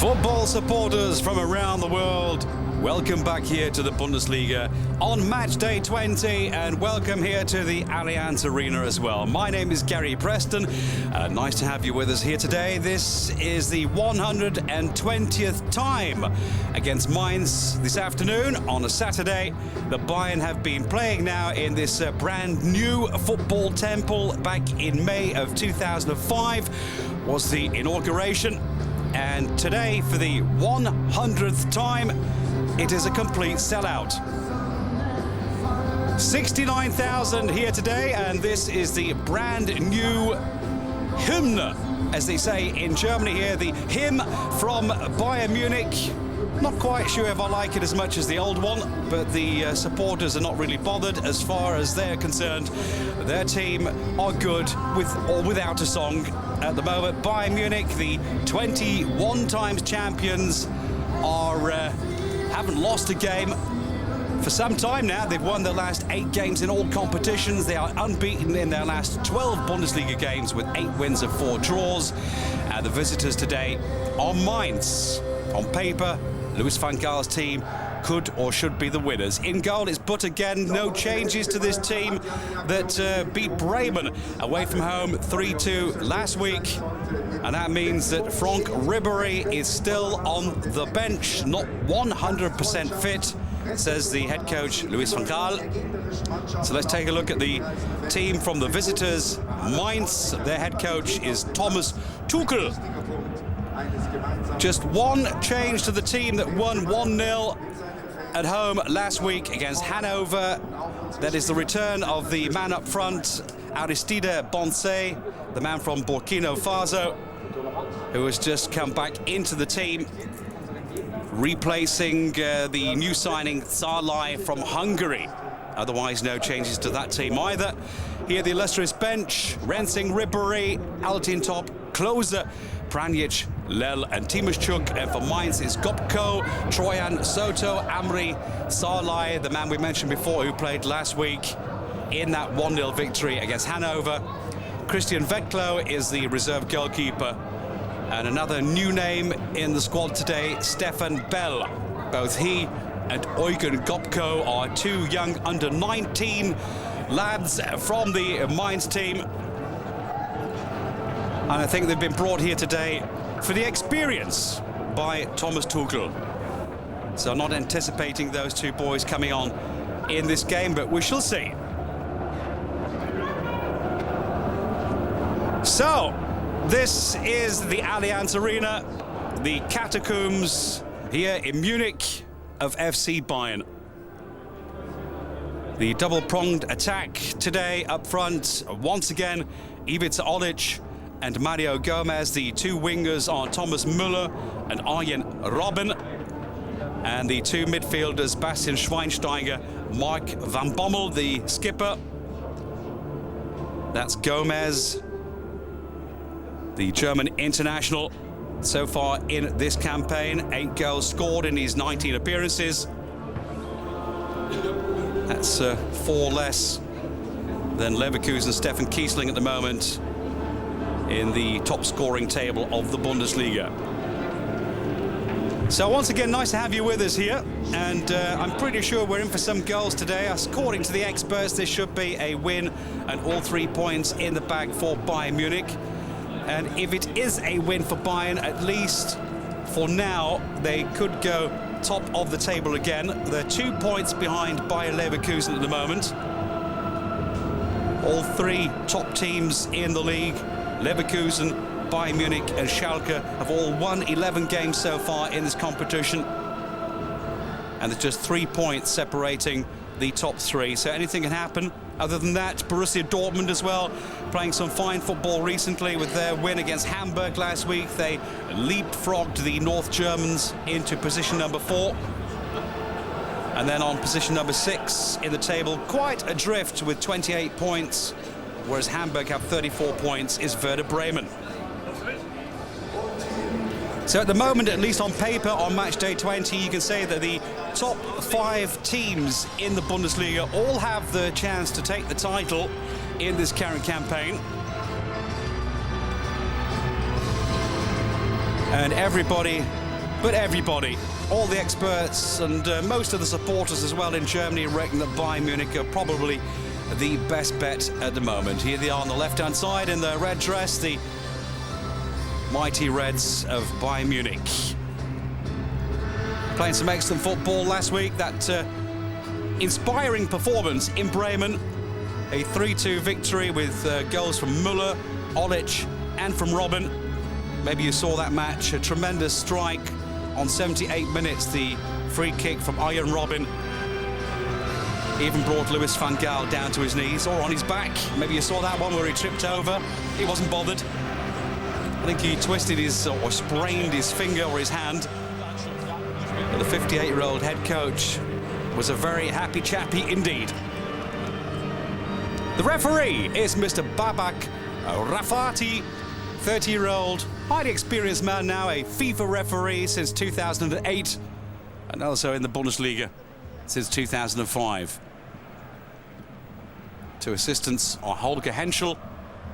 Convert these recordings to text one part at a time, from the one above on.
Football supporters from around the world, welcome back here to the Bundesliga on match day 20, and welcome here to the Allianz Arena as well. My name is Gary Preston. Nice to have you with us here today. This is the 120th time against Mainz this afternoon on a Saturday. The Bayern have been playing now in this brand new football temple. Back in May of 2005 was the inauguration. And today, for the 100th time, it is a complete sellout. 69,000 here today, and this is the brand new hymn, as they say in Germany here, the hymn from Bayern Munich. Not quite sure if I like it as much as the old one, but the supporters are not really bothered as far as they're concerned. Their team are good with or without a song at the moment. Bayern Munich, the 21 times champions, haven't lost a game for some time now. They've won their last 8 games in all competitions. They are unbeaten in their last 12 Bundesliga games with 8 wins and 4 draws. And the visitors today are Mainz. On paper, Louis van Gaal's team could or should be the winners. In goal, it's But again. No changes to this team that beat Bremen away from home 3-2 last week. And that means that Franck Ribéry is still on the bench, not 100% fit, says the head coach Louis van Gaal. So let's take a look at the team from the visitors. Mainz, their head coach is Thomas Tuchel. Just one change to the team that won 1-0 at home last week against Hanover. That is the return of the man up front, Aristide Bonse, the man from Burkina Faso, who has just come back into the team, replacing the new signing Szalai from Hungary. Otherwise, no changes to that team either. Here, the illustrious bench: Rensing, Ribéry, Altin Top, Klose, Pranjic, Lel and Timoschuk. And for Mainz is Gopko, Trojan, Soto, Amri, Szalai, the man we mentioned before who played last week in that 1-0 victory against Hanover. Christian Veklo is the reserve goalkeeper. And another new name in the squad today, Stefan Bell. Both he and Eugen Gopko are 2 young under-19 lads from the Mainz team. And I think they've been brought here today for the experience by Thomas Tuchel. So not anticipating those 2 boys coming on in this game, but we shall see. So, this is the Allianz Arena, the catacombs here in Munich of FC Bayern. The double-pronged attack today up front. Once again, Ivica Olic and Mario Gomez. The 2 wingers are Thomas Müller and Arjen Robben. And the 2 midfielders, Bastian Schweinsteiger, Mark van Bommel, the skipper. That's Gomez, the German international, so far in this campaign. 8 goals scored in his 19 appearances. That's 4 less than Leverkusen's Stefan Kiesling at the moment in the top scoring table of the Bundesliga. So once again, nice to have you with us here, and I'm pretty sure we're in for some goals today. According to the experts, this should be a win and all 3 points in the bag for Bayern Munich. And if it is a win for Bayern, at least for now, they could go top of the table again. They're 2 points behind Bayer Leverkusen at the moment. All 3 top teams in the league, Leverkusen, Bayern Munich and Schalke, have all won 11 games so far in this competition. And there's just 3 points separating the top 3, so anything can happen. Other than that, Borussia Dortmund as well, playing some fine football recently with their win against Hamburg last week. They leapfrogged the North Germans into position number 4. And then on position number 6 in the table, quite adrift with 28 points, whereas Hamburg have 34 points, is Werder Bremen. So at the moment, at least on paper, on match day 20, you can say that the top 5 teams in the Bundesliga all have the chance to take the title in this current campaign. And everybody But everybody, all the experts and most of the supporters as well in Germany reckon that Bayern Munich are probably the best bet at the moment. Here they are on the left-hand side in the red dress, the mighty Reds of Bayern Munich. Playing some excellent football last week. That inspiring performance in Bremen. A 3-2 victory with goals from Müller, Olic and from Robben. Maybe you saw that match. A tremendous strike on 78 minutes. The free kick from Arjen Robben even brought Louis van Gaal down to his knees or on his back. Maybe you saw that one where he tripped over. He wasn't bothered. I think he twisted his or sprained his finger or his hand. But the 58-year-old head coach was a very happy chappy indeed. The referee is Mr. Babak Rafati, 30-year-old, highly experienced man now, a FIFA referee since 2008 and also in the Bundesliga since 2005. Two assistants are Holger Henschel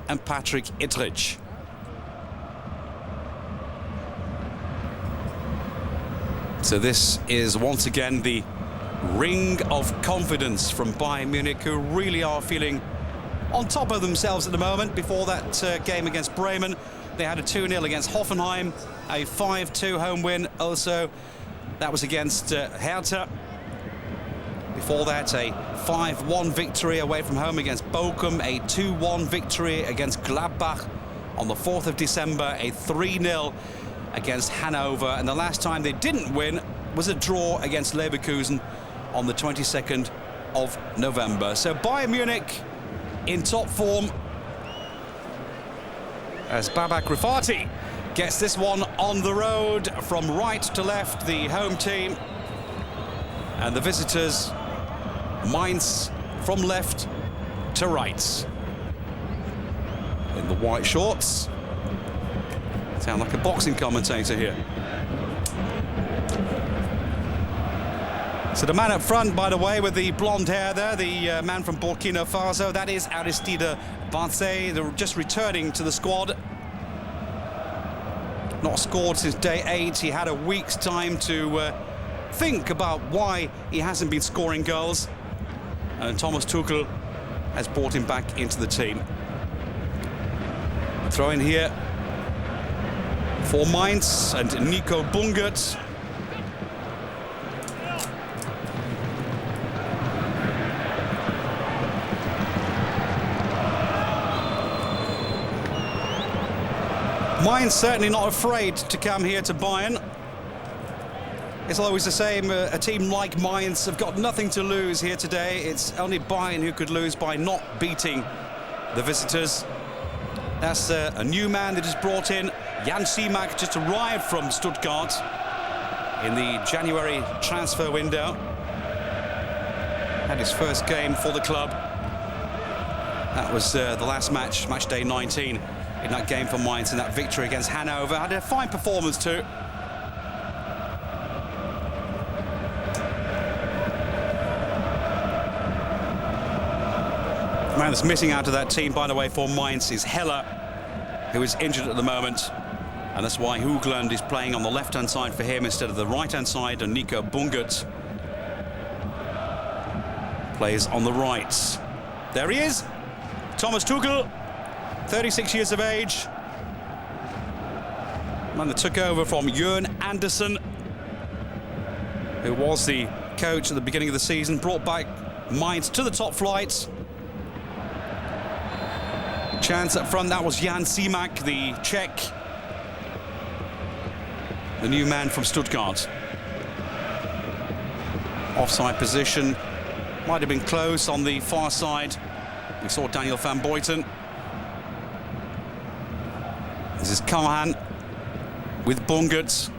and Patrick Ittrich. So this is once again the ring of confidence from Bayern Munich, who really are feeling on top of themselves at the moment. Before that game against Bremen, they had a 2-0 against Hoffenheim, a 5-2 home win also. That was against Hertha. Before that, a 5-1 victory away from home against Bochum, a 2-1 victory against Gladbach on the 4th of December, a 3-0 against Hanover, and the last time they didn't win was a draw against Leverkusen on the 22nd of November. So Bayern Munich in top form as Babak Rafati gets this one on the road from right to left, the home team, and the visitors Mainz from left to right. In the white shorts. Sound like a boxing commentator here. So the man up front, by the way, with the blonde hair there, the man from Burkina Faso, that is Aristide Bansay. They're just returning to the squad. Not scored since day 8. He had a week's time to think about why he hasn't been scoring goals. And Thomas Tuchel has brought him back into the team. Throw in here for Mainz and Nico Bungert. Mainz certainly not afraid to come here to Bayern. It's always the same. A team like Mainz have got nothing to lose here today. It's only Bayern who could lose by not beating the visitors. That's a new man that is brought in. Jan Simak just arrived from Stuttgart in the January transfer window. Had his first game for the club. That was the last match, match day 19, in that game for Mainz, in that victory against Hanover. Had a fine performance too. The man that's missing out of that team, by the way, for Mainz is Heller, who is injured at the moment. And that's why Hoogland is playing on the left-hand side for him instead of the right-hand side, and Nico Bungert plays on the right. There he is, Thomas Tuchel, 36 years of age. Man that took over from Jørn Andersen, who was the coach at the beginning of the season, brought back Mainz to the top flight. Chance up front, that was Jan Simak, the Czech, the new man from Stuttgart. Offside position, might have been close on the far side. We saw Daniel van Buiten. This is Kahan with Bungert.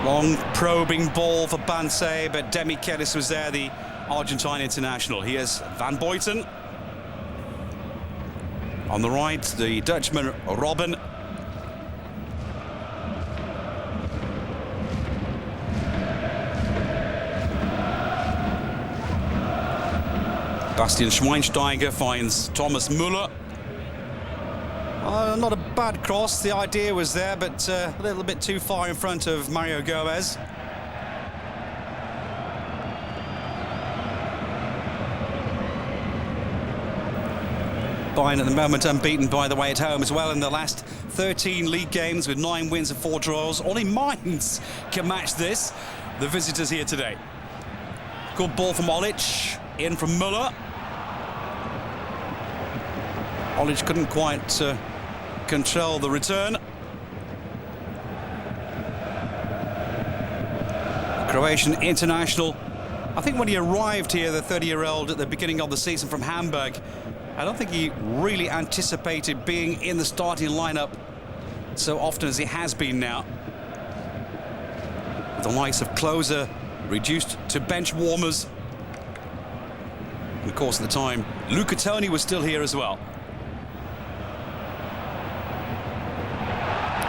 Long probing ball for Bansay, but Demi Kedis was there, the Argentine international. Here's Van Buiten. On the right, the Dutchman Robben. Bastian Schweinsteiger finds Thomas Müller. Not a bad cross, the idea was there, but a little bit too far in front of Mario Gomez. Bayern at the moment unbeaten, by the way, at home as well in the last 13 league games with 9 wins and 4 draws. Only Mainz can match this. The visitors here today. Good ball from Olic, in from Müller. Olic couldn't quite control the return. Croatian international. I think when he arrived here, the 30-year-old, at the beginning of the season from Hamburg, I don't think he really anticipated being in the starting lineup so often as he has been now. The likes of Klose reduced to bench warmers. And of course, at the time, Luca Toni was still here as well.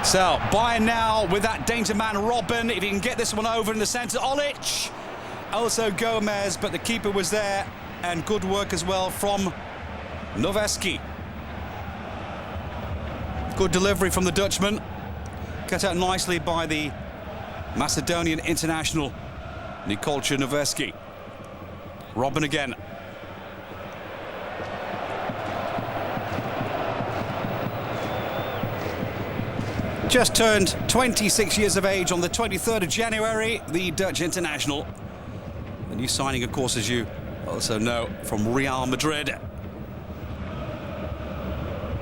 So, Bayern now with that danger man Robben. If he can get this one over in the centre, Olic. Also Gomez, but the keeper was there. And good work as well from Noveski. Good delivery from the Dutchman. Cut out nicely by the Macedonian international Nikolaj Noveski. Robben again. Just turned 26 years of age on the 23rd of January, the Dutch international. A new signing, of course, as you also know, from Real Madrid.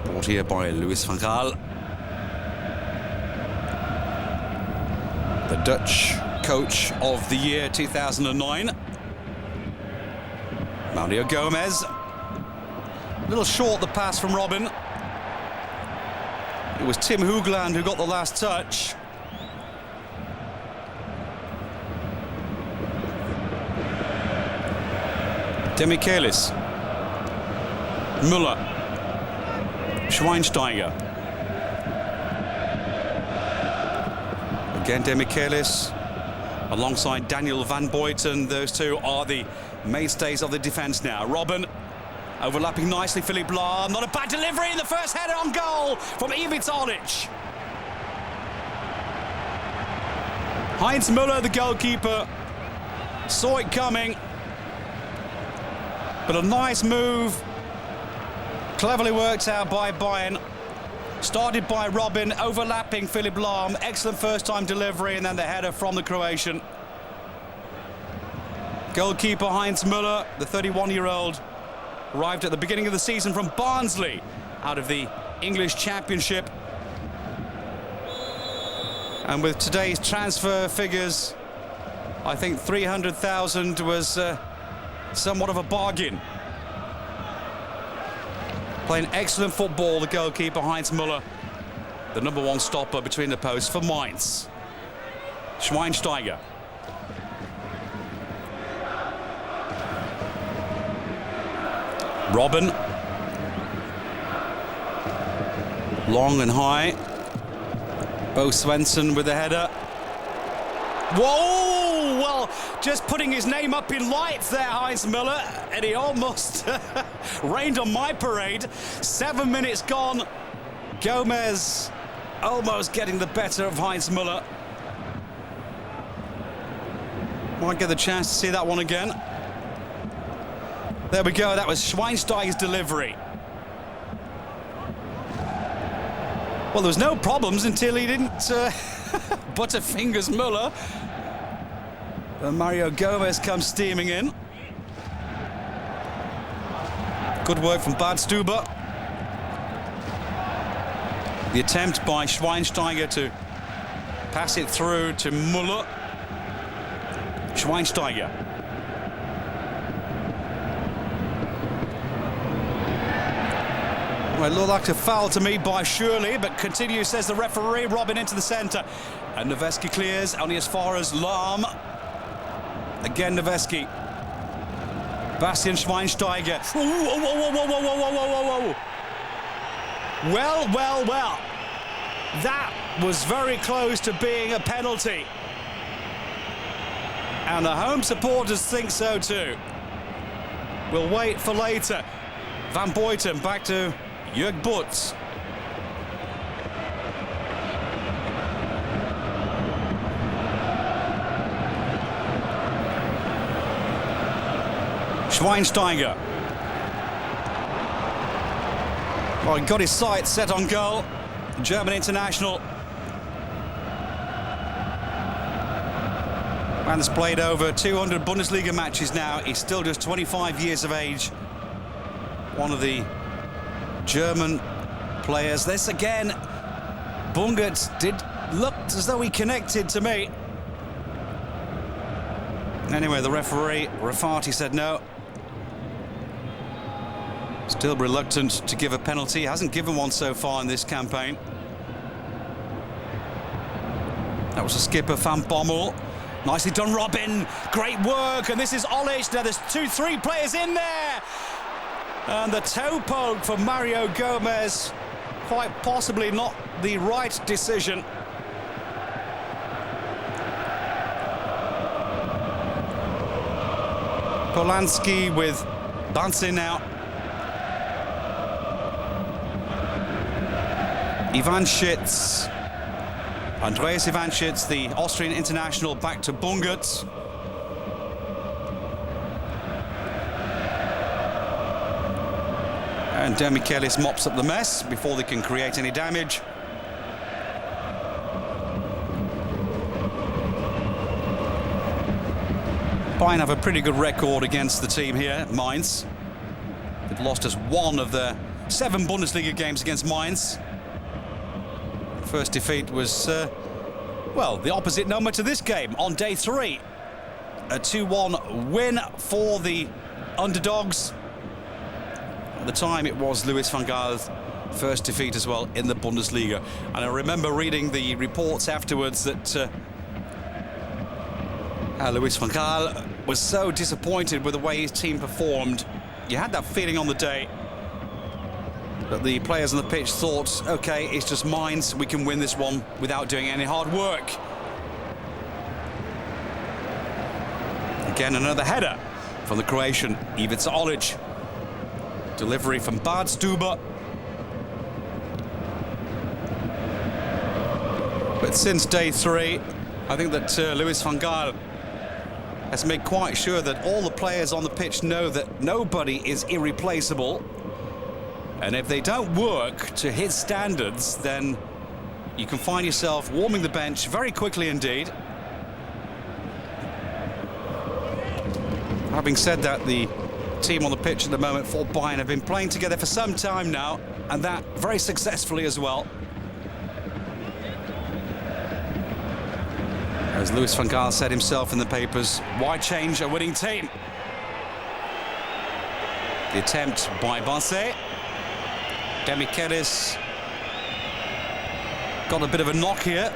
Brought here by Louis van Gaal. The Dutch coach of the year 2009. Mario Gomez. A little short the pass from Robben. It was Tim Hoogland who got the last touch. Demichelis. Müller. Schweinsteiger. Again Demichelis alongside Daniel Van Buiten. Those two are the mainstays of the defence now. Robben overlapping nicely, Philipp Lahm. Not a bad delivery in the first header on goal from Ivica Olic. Heinz Müller, the goalkeeper, saw it coming. But a nice move, cleverly worked out by Bayern. Started by Robben, overlapping Philipp Lahm. Excellent first-time delivery, and then the header from the Croatian. Goalkeeper Heinz Müller, the 31-year-old, arrived at the beginning of the season from Barnsley, out of the English Championship. And with today's transfer figures, I think 300,000 was somewhat of a bargain. Playing excellent football, the goalkeeper Heinz Müller, the #1 stopper between the posts for Mainz. Schweinsteiger. Robben. Long and high. Bo Svensson with the header. Whoa! Well, just putting his name up in lights there, Heinz Müller, and he almost rained on my parade. 7 minutes gone. Gomez almost getting the better of Heinz Müller. Might get the chance to see that one again. There we go, that was Schweinsteiger's delivery. Well, there was no problems until he didn't butterfingers Müller. And Mario Gomez comes steaming in. Good work from Badstuber. The attempt by Schweinsteiger to pass it through to Müller. Schweinsteiger. Well, it looked like a foul to me by Shirley, but continues, says the referee. Robben into the centre. And Noveski clears only as far as Lahm. Again, Noveski. Bastian Schweinsteiger. Whoa, whoa, whoa, whoa, whoa, whoa, whoa, whoa, whoa. Well, well, well. That was very close to being a penalty. And the home supporters think so too. We'll wait for later. Van Buiten back to Jörg Butz. Schweinsteiger. Well, he got his sights set on goal. German international. Man's played over 200 Bundesliga matches now. He's still just 25 years of age. One of the German players. This again, Bungert looked as though he connected to me. Anyway, the referee, Rafati, said no. Still reluctant to give a penalty. Hasn't given one so far in this campaign. That was the skipper, Van Bommel. Nicely done, Robin. Great work. And this is Olic. Now there's 2-3 players in there. And the toe poke for Mario Gomez. Quite possibly not the right decision. Polanski with Banse now. Ivanschitz. Andreas Ivanschitz, the Austrian international, back to Bungert. And Demichelis mops up the mess before they can create any damage. Bayern have a pretty good record against the team here, Mainz. They've lost just one of their 7 Bundesliga games against Mainz. First defeat was, well, the opposite number to this game on day 3. A 2-1 win for the underdogs. At the time, it was Louis van Gaal's first defeat as well in the Bundesliga. And I remember reading the reports afterwards that Louis van Gaal was so disappointed with the way his team performed. You had that feeling on the day that the players on the pitch thought, okay, it's just Mainz, we can win this one without doing any hard work. Again, another header from the Croatian, Ivica Olic. Delivery from Badstuber. But since day 3, I think that Louis van Gaal has made quite sure that all the players on the pitch know that nobody is irreplaceable. And if they don't work to his standards, then you can find yourself warming the bench very quickly indeed. Having said that, the team on the pitch at the moment for Bayern have been playing together for some time now, and that very successfully as well. As Louis van Gaal said himself in the papers, why change a winning team? The attempt by Banse. Demichelis got a bit of a knock here.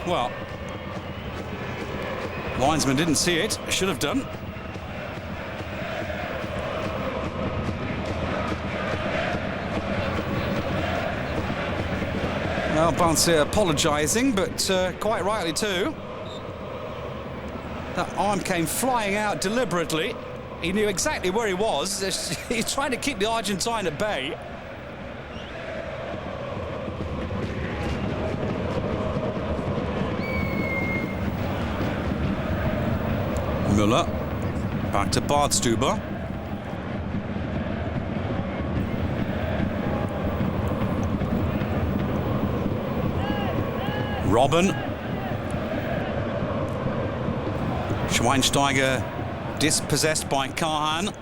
Well, linesman didn't see it, should have done. Well, Banse apologising, but quite rightly too. That arm came flying out deliberately. He knew exactly where he was. He's trying to keep the Argentine at bay. Müller, back to Badstuber. Robin. Schweinsteiger dispossessed by Kahan.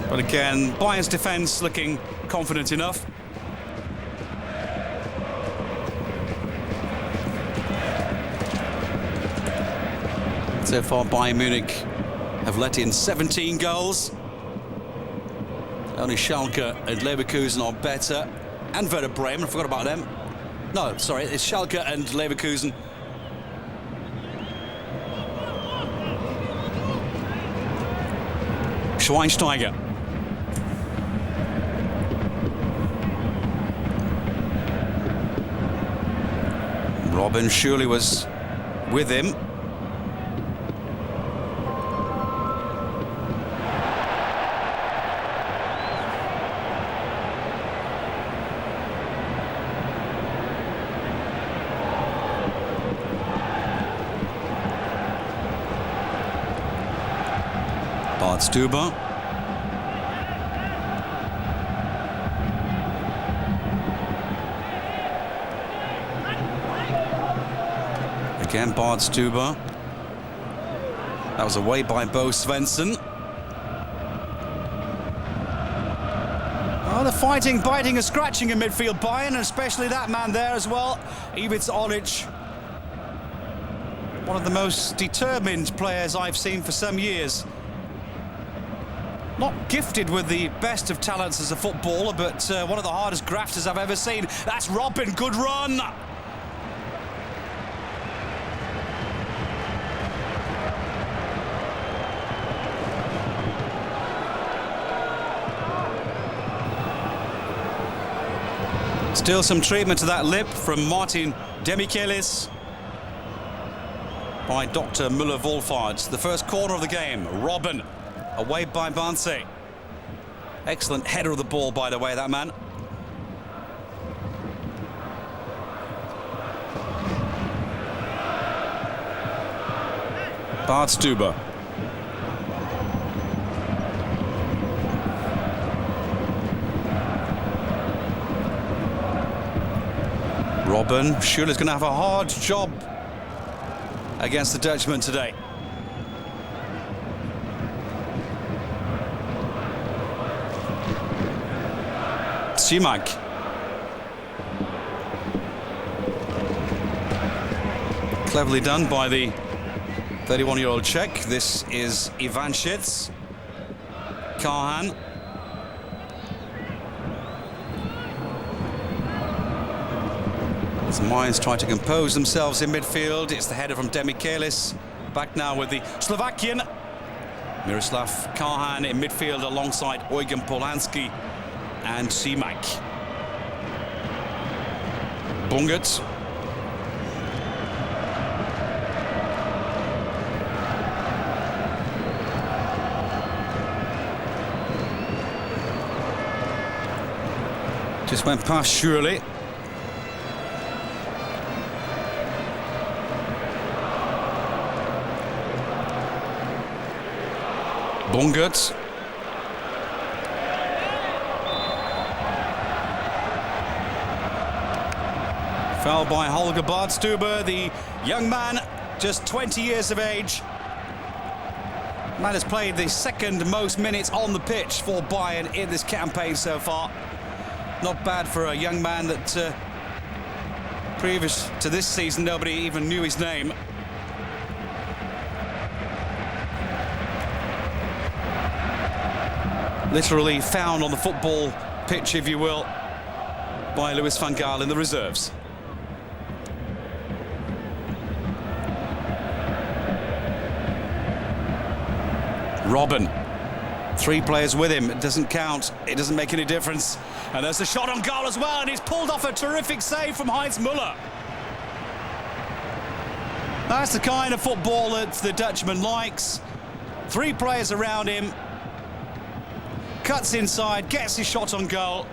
But again, Bayern's defence looking confident enough. So far, Bayern Munich have let in 17 goals. Only Schalke and Leverkusen are better. And Werder Bremen, I forgot about them. No, sorry, it's Schalke and Leverkusen. Schweinsteiger. Robin surely was with him. Bart Stuber. Again, Bart Stuber. That was away by Bo Svensson. Oh, they're fighting, biting and scratching in midfield, Bayern, and especially that man there as well, Ivica Olic. One of the most determined players I've seen for some years. Not gifted with the best of talents as a footballer, but one of the hardest grafters I've ever seen. That's Robben, good run. Still some treatment to that lip from Martin Demichelis by Dr. Müller-Wohlfahrt. The first corner of the game, Robben, away by Barnsley. Excellent header of the ball, by the way, that man. Bart Stuber. Robben, Schürrle's going to have a hard job against the Dutchman today. Simak. Cleverly done by the 31-year-old Czech. This is Ivanschitz. Kahan. As Mainz try to compose themselves in midfield, it's the header from Demichelis. Back now with the Slovakian. Miroslav Kahan in midfield alongside Eugen Polanski and Simak. Bungert. Just went past Schürrle. Bungert. Foul by Holger Bart Stuber, the young man, just 20 years of age. Man has played the second most minutes on the pitch for Bayern in this campaign so far. Not bad for a young man that previous to this season nobody even knew his name. Literally found on the football pitch, if you will, by Louis van Gaal in the reserves. Robben, 3 players with him, it doesn't count, it doesn't make any difference. And there's a shot on goal as well, and he's pulled off a terrific save from Heinz Müller. That's the kind of football that the Dutchman likes. 3 players around him. Cuts inside, gets his shot on goal.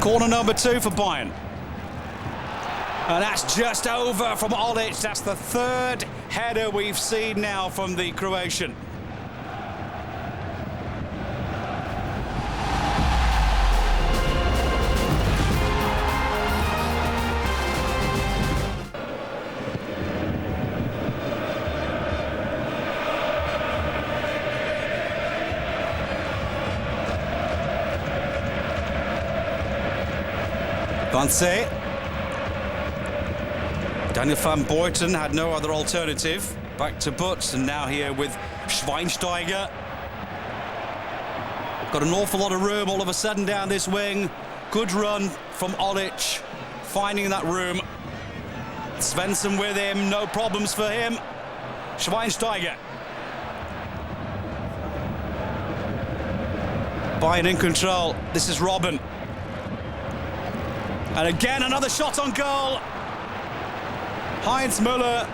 Corner number 2 for Bayern. And that's just over from Olic. That's the 3rd header we've seen now from the Croatian. Vance. Daniel van Boyten had no other alternative. Back to Butts, and now here with Schweinsteiger. Got an awful lot of room all of a sudden down this wing. Good run from Olic, finding that room. Svensson with him, no problems for him. Schweinsteiger. Bayern in control. This is Robben. And again, another shot on goal. Heinz Müller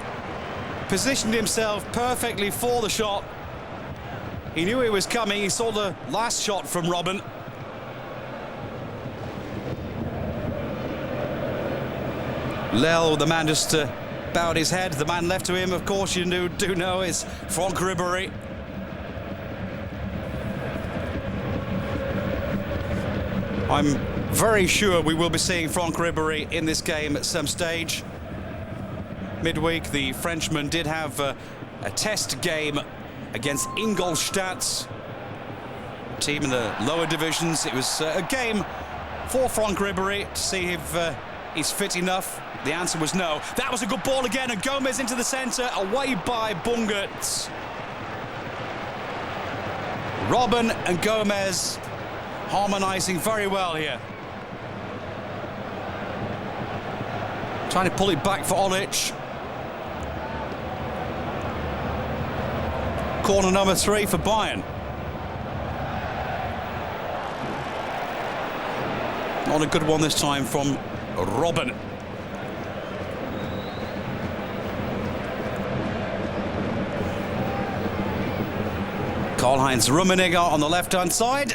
positioned himself perfectly for the shot. He knew it was coming. He saw the last shot from Robben. Lel, the man just bowed his head. The man left to him, of course, you do know, is Franck Ribéry. I'm very sure we will be seeing Franck Ribéry in this game at some stage. Midweek, the Frenchman did have a test game against Ingolstadt, team in the lower divisions. It was a game for Franck Ribéry to see if he's fit enough. The answer was no. That was a good ball again, and Gomez into the centre, away by Bungert. Robben and Gomez harmonising very well here. Trying to pull it back for Olic. Corner number 3 for Bayern. Not a good one this time from Robben. Karl-Heinz Rummenigge on the left-hand side.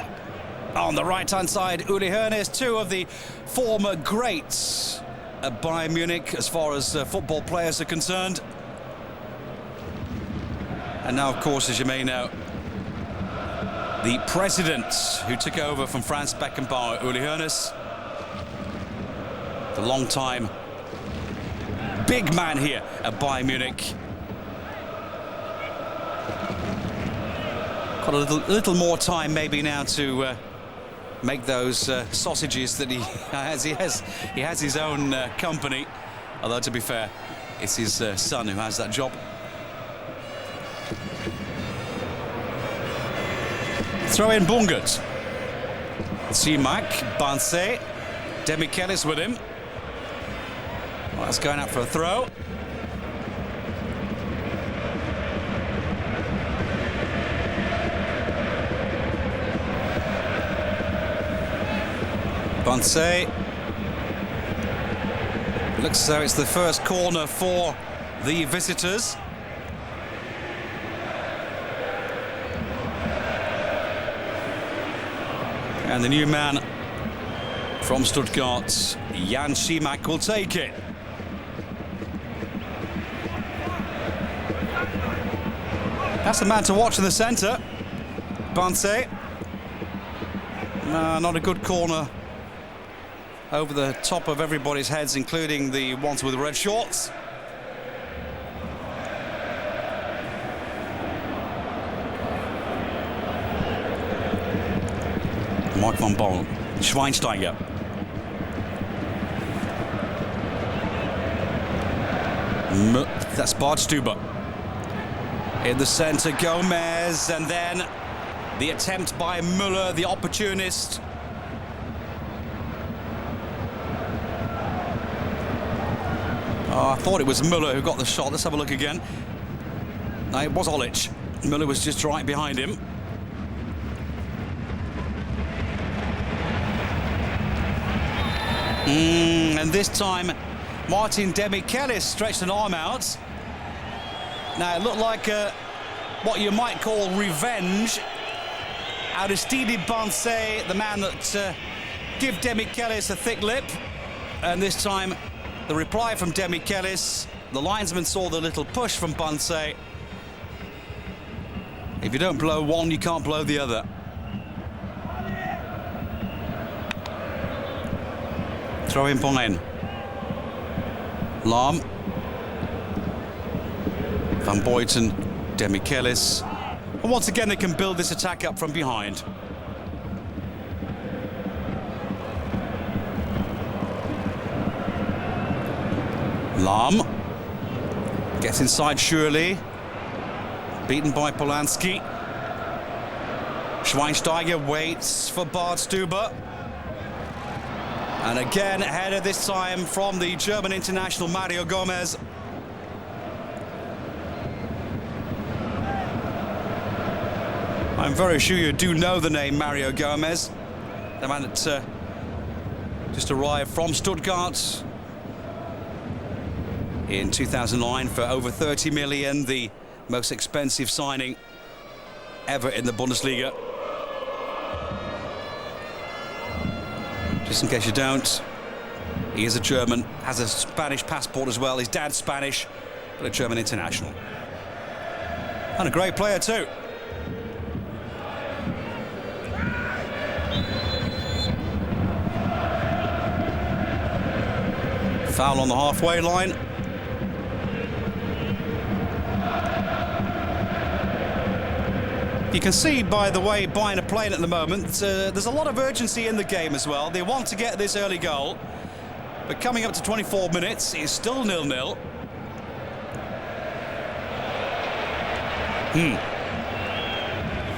On the right-hand side, Uli Hoeneß, two of the former greats at Bayern Munich as far as football players are concerned. And now, of course, as you may know, the president who took over from Franz Beckenbauer, Uli Hoeneß, the long-time big man here at Bayern Munich. Got a little more time maybe now to make those sausages that he has. He has his own company, although to be fair, it's his son who has that job. Throw in Bungert. Simak, Bansé, Demichelis with him. Well, that's going out for a throw. Bansé. Looks as though it's the first corner for the visitors. And the new man from Stuttgart, Jan Simak, will take it. That's the man to watch in the centre. Bansé. Not a good corner over the top of everybody's heads, including the ones with red shorts. Mike van Bommel, Schweinsteiger. That's Badstuber. In the centre, Gomez, and then the attempt by Müller, the opportunist. Oh, I thought it was Müller who got the shot. Let's have a look again. No, it was Olic. Müller was just right behind him. And this time, Martin Demichelis stretched an arm out. Now, it looked like what you might call revenge. Aristide Bansé, the man that gave Demichelis a thick lip. And this time, the reply from Demichelis, the linesman saw the little push from Bansé. If you don't blow one, you can't blow the other. Throw in Bayern. Lahm. Van Buiten, Demichelis. And once again, they can build this attack up from behind. Lahm gets inside Schürrle, beaten by Polanski. Schweinsteiger waits for Badstuber. And again, header this time from the German international Mario Gomez. I'm very sure you do know the name Mario Gomez, the man that just arrived from Stuttgart in 2009 for over 30 million, the most expensive signing ever in the Bundesliga. Just in case you don't, He is a German, has a Spanish passport as well. His dad's Spanish, but a German international. And a great player too. Foul on the halfway line. You can see by the way Bayern are playing at the moment, there's a lot of urgency in the game as well. They want to get this early goal, but coming up to 24 minutes, it's still 0-0.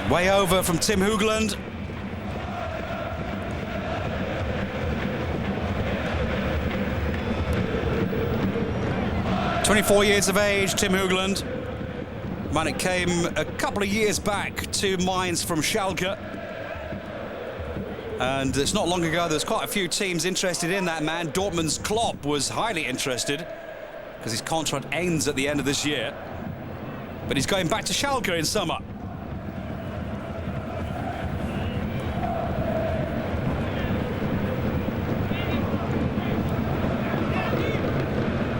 Way over from Tim Hoogland. "24 years of age, Tim Hoogland. Man, it came a couple of years back to Mainz from Schalke. And it's not long ago, there's quite a few teams interested in that man. Dortmund's Klopp was highly interested because his contract ends at the end of this year. But he's going back to Schalke in summer.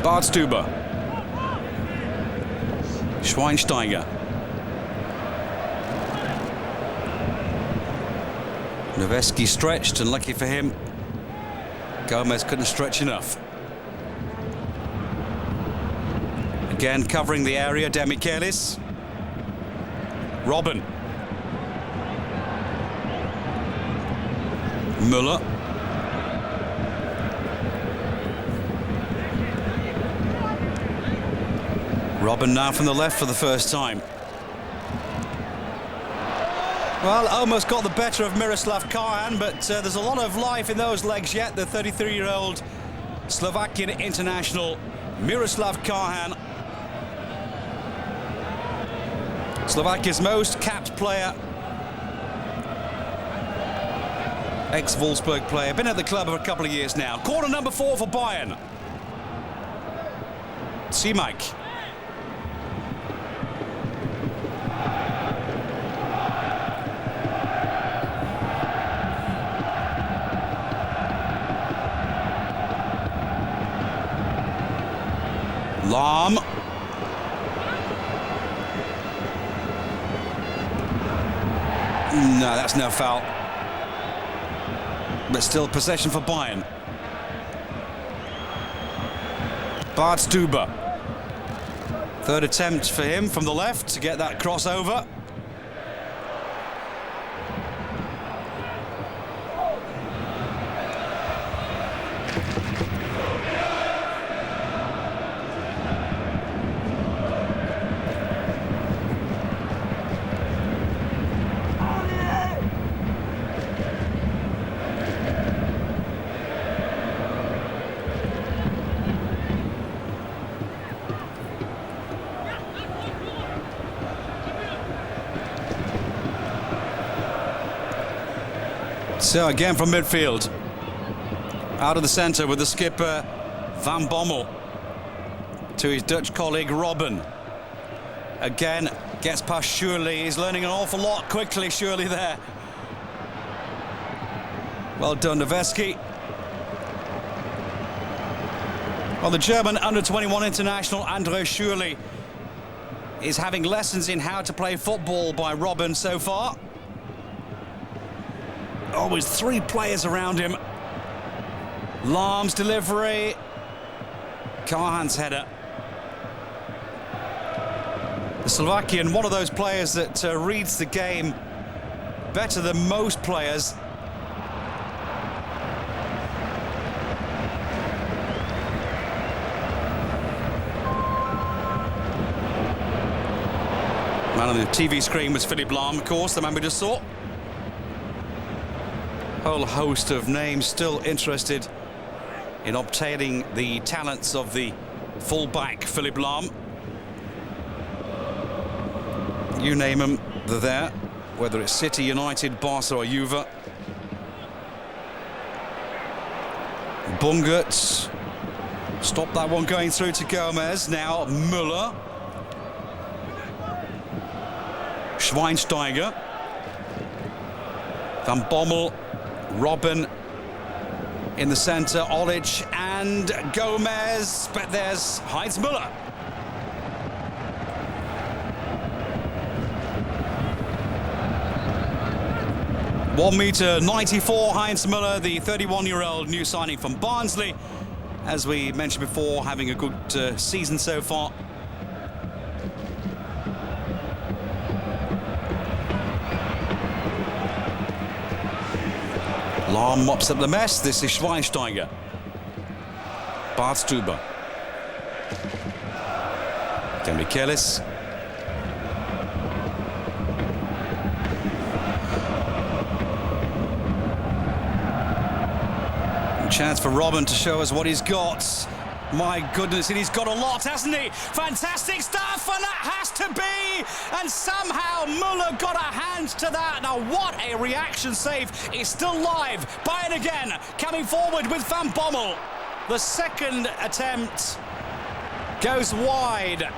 Bartstuber. Schweinsteiger. Noveski stretched, and lucky for him, Gomez couldn't stretch enough. Again covering the area, Demichelis. Robben. Müller. Robben now from the left for the first time. Well, almost got the better of Miroslav Karhan, but there's a lot of life in those legs yet. The 33-year-old Slovakian international Miroslav Karhan. Slovakia's most capped player. Ex-Wolfsburg player. Been at the club for a couple of years now. Corner number 4 for Bayern. Simak. Lahm. No, that's no foul. But still possession for Bayern. Bartstuber. Third attempt for him from the left to get that crossover. So again from midfield, out of the centre with the skipper Van Bommel to his Dutch colleague Robben. Again gets past Schürrle. He's learning an awful lot quickly, Schürrle there. Well done, Noveski. Well, the German under-21 international André Schürrle is having lessons in how to play football by Robben so far. Always 3 players around him. Lahm's delivery. Karhan's header. The Slovakian, one of those players that reads the game better than most players. Man on the TV screen was Philipp Lahm, of course, the man we just saw. Whole host of names still interested in obtaining the talents of the full-back Philipp Lahm. You name them, they're there, whether it's City, United, Barca or Juve. Bungert. Stop that one going through to Gomez. Now Müller. Schweinsteiger. Van Bommel. Robben In the centre, Olic and Gomez, but there's Heinz Müller. (1m94), Heinz Müller, the 31-year-old new signing from Barnsley. As we mentioned before, having a good season so far. Lahm mops up the mess. This is Schweinsteiger. Bartstuber. Demichelis. Chance for Robben to show us what he's got. My goodness, and he's got a lot, hasn't he? Fantastic stuff, and that has to be. And somehow Müller got a hand to that. Now, what a reaction save. It's still live. Bayern again, coming forward with Van Bommel. The second attempt goes wide.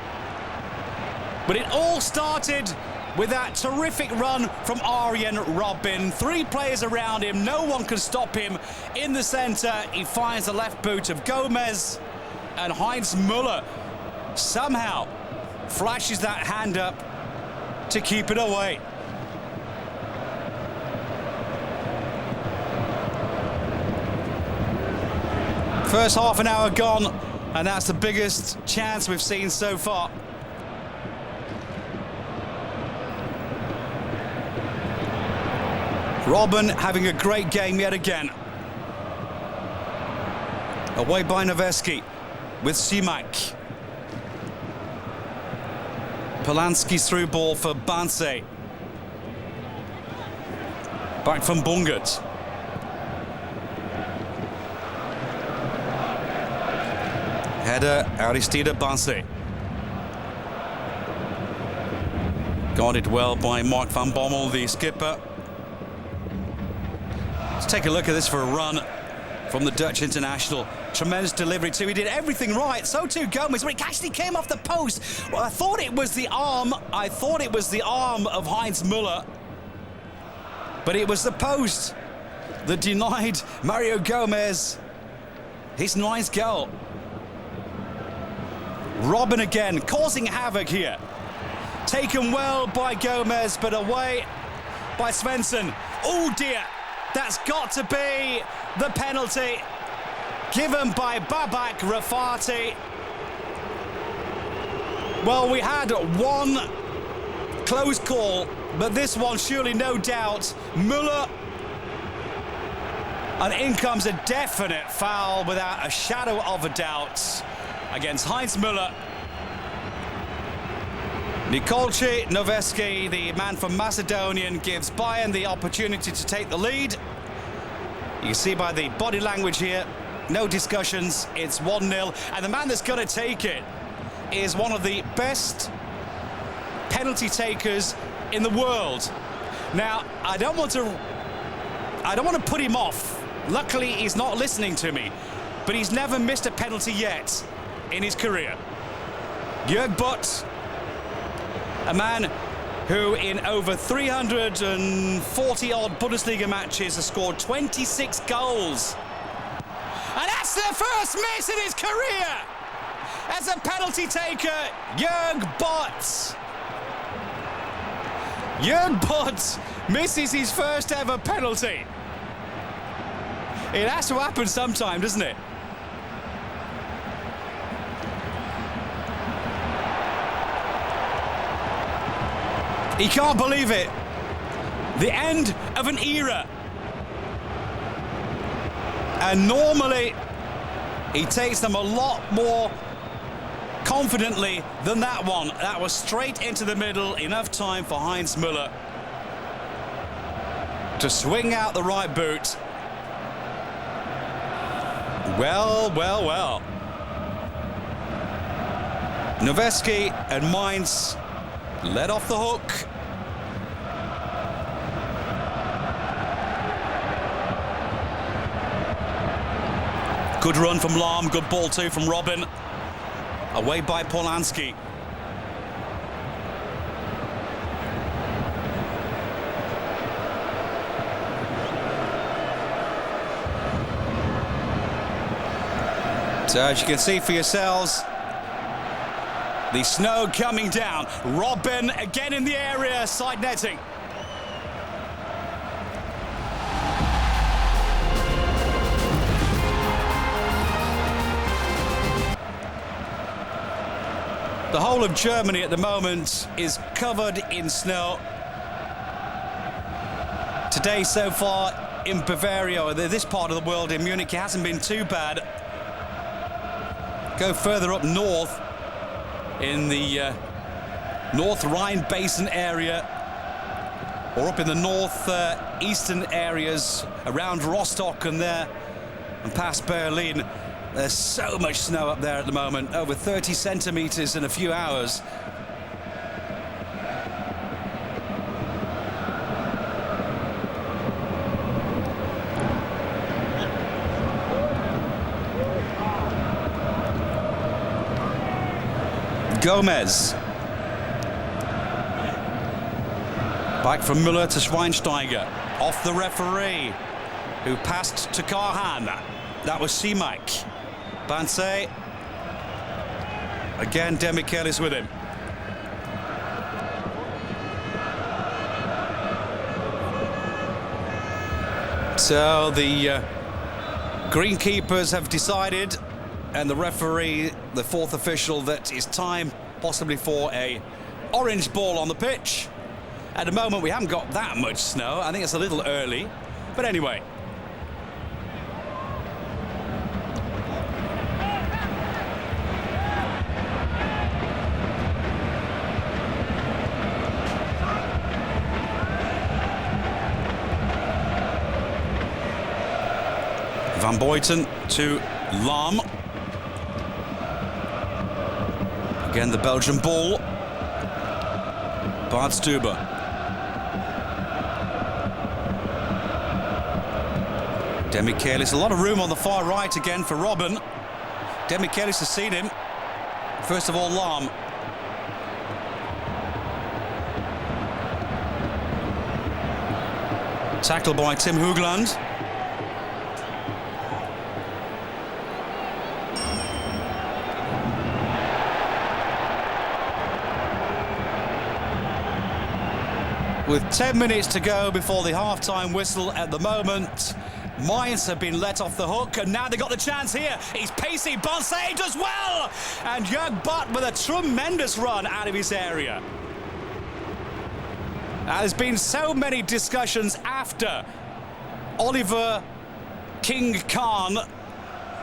But it all started with that terrific run from Arjen Robben. 3 players around him, no one can stop him. In the centre, he finds the left boot of Gomez. And Heinz Müller somehow flashes that hand up to keep it away. First half an hour gone, and that's the biggest chance we've seen so far. Robben having a great game yet again. Away by Noveski with Simak. Polanski's through ball for Banse. Back from Bungert. Header, Aristide Banse. Guarded well by Mark van Bommel, the skipper. Let's take a look at this for a run from the Dutch international. Tremendous delivery too. He did everything right. So too Gomez, but it actually came off the post. Well, I thought it was the arm. Of Heinz Müller. But it was the post that denied Mario Gomez his ninth goal. Robben again, causing havoc here. Taken well by Gomez, but away by Svensson. Oh dear, that's got to be the penalty given by Babak Rafati. Well, we had one close call, but this one surely no doubt. Müller, and in comes a definite foul without a shadow of a doubt against Heinz Müller. Nikolci Noveski, the man from Macedonian, gives Bayern the opportunity to take the lead. You can see by the body language here, no discussions, it's 1-0. And the man that's going to take it is one of the best penalty takers in the world. Now, I don't want to put him off. Luckily, he's not listening to me, but he's never missed a penalty yet in his career. Jörg Butt, a man who in over 340-odd Bundesliga matches has scored 26 goals. And that's the first miss in his career as a penalty taker, Jörg Butt. Jörg Butt misses his first ever penalty. It has to happen sometime, doesn't it? He can't believe it. The end of an era. And normally, he takes them a lot more confidently than that one. That was straight into the middle. Enough time for Heinz Müller to swing out the right boot. Well, well, well. Noveski and Mainz let off the hook. Good run from Lahm, good ball too from Robben. Away by Polanski. So as you can see for yourselves, the snow coming down. Robin again in the area, side netting. The whole of Germany at the moment is covered in snow. Today so far in Bavaria, or this part of the world, in Munich, it hasn't been too bad. Go further up north in the North Rhine Basin area, or up in the north eastern areas around Rostock and there and past Berlin. There's so much snow up there at the moment, over 30 centimeters in a few hours. Gomez. Back from Müller to Schweinsteiger. Off the referee, who passed to Karhan. That was Simak. Banse. Again, Demichelis with him. So the greenkeepers have decided, and the referee, the fourth official, that it's time possibly for a orange ball on the pitch. At the moment we haven't got that much snow. I think it's a little early, but anyway. Van Buiten to Lahm. Again, the Belgian ball. Bart Stuber. Demichelis, a lot of room on the far right again for Robin. Demichelis has seen him. First of all, Lahm. Tackled by Tim Hoogland. With 10 minutes to go before the half-time whistle at the moment, Mainz have been let off the hook, and now they got the chance here. He's pacey, Banse does well! And Jörg Butt with a tremendous run out of his area. There's been so many discussions after Oliver King Kahn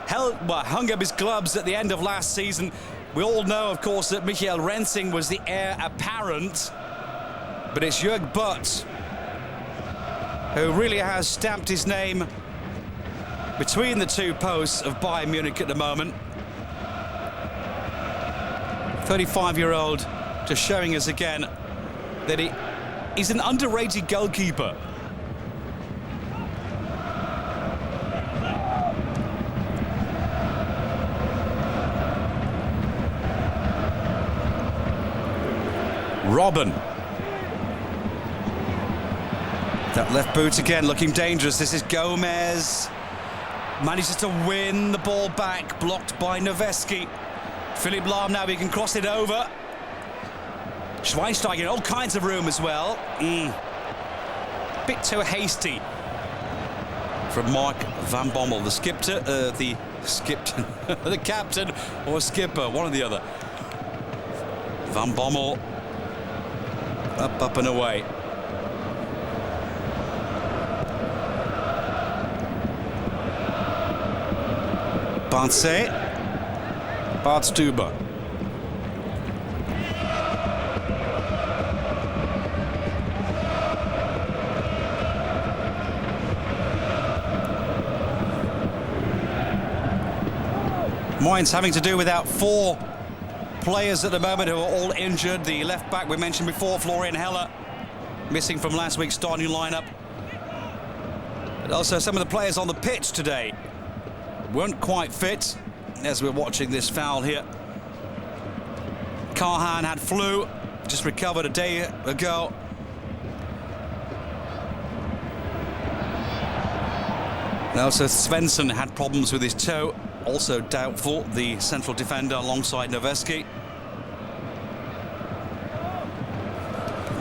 hung up his gloves at the end of last season. We all know, of course, that Michael Rensing was the heir apparent. But it's Jörg Butt who really has stamped his name between the two posts of Bayern Munich at the moment. 35-year-old just showing us again that he's an underrated goalkeeper. Robin. That left boot again looking dangerous. This is Gomez. Manages to win the ball back, blocked by Noveski. Philipp Lahm now, he can cross it over. Schweinsteiger in all kinds of room as well. Bit too hasty from Mark Van Bommel, the the captain or skipper, one or the other. Van Bommel, up and away. Banse, Bart Stuber. Mainz having to do without four players at the moment who are all injured. The left back we mentioned before, Florian Heller, missing from last week's starting lineup. But also some of the players on the pitch today weren't quite fit, as we're watching this foul here. Karhan had flu, just recovered a day ago. And also Svensson had problems with his toe. also doubtful, the central defender alongside Noveski.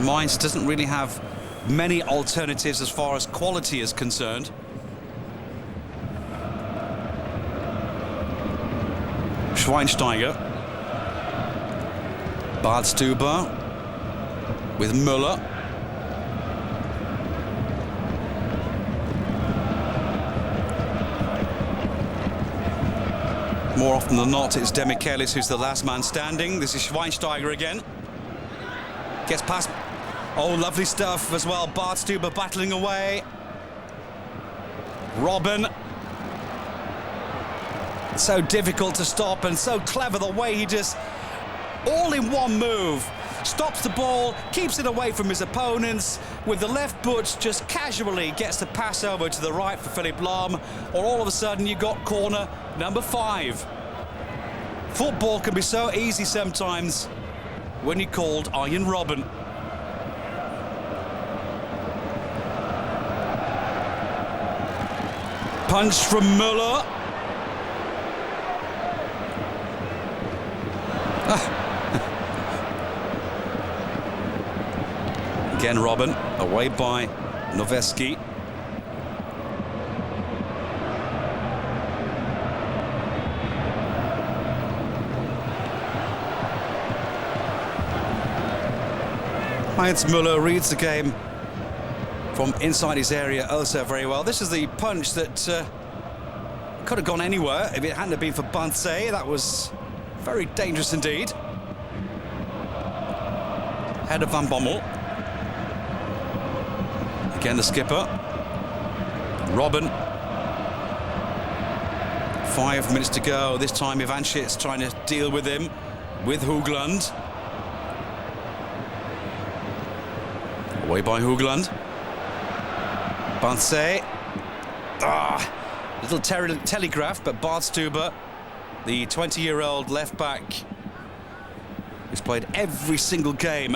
Mainz doesn't really have many alternatives as far as quality is concerned. Schweinsteiger. Badstuber with Müller. More often than not, it's Demichelis who's the last man standing. This is Schweinsteiger again. Gets past. Oh, lovely stuff as well. Badstuber battling away. Robben. So difficult to stop and so clever the way he just, all in one move, stops the ball, keeps it away from his opponents, with the left foot just casually gets the pass over to the right for Philipp Lahm, or all of a sudden you got corner number 5. Football can be so easy sometimes when you're called Arjen Robben. Punch from Müller. Again Robben, away by Noveski. Heinz Müller reads the game from inside his area also very well. This is the punch that could have gone anywhere if it hadn't have been for Banse. That was very dangerous indeed. Head of Van Bommel. Again the skipper. Robben. 5 minutes to go. This time Ivanschitz trying to deal with him, with Hoogland. Away by Hoogland. Banse. Little telegraph, but Badstuber, the 20-year-old left-back, who's played every single game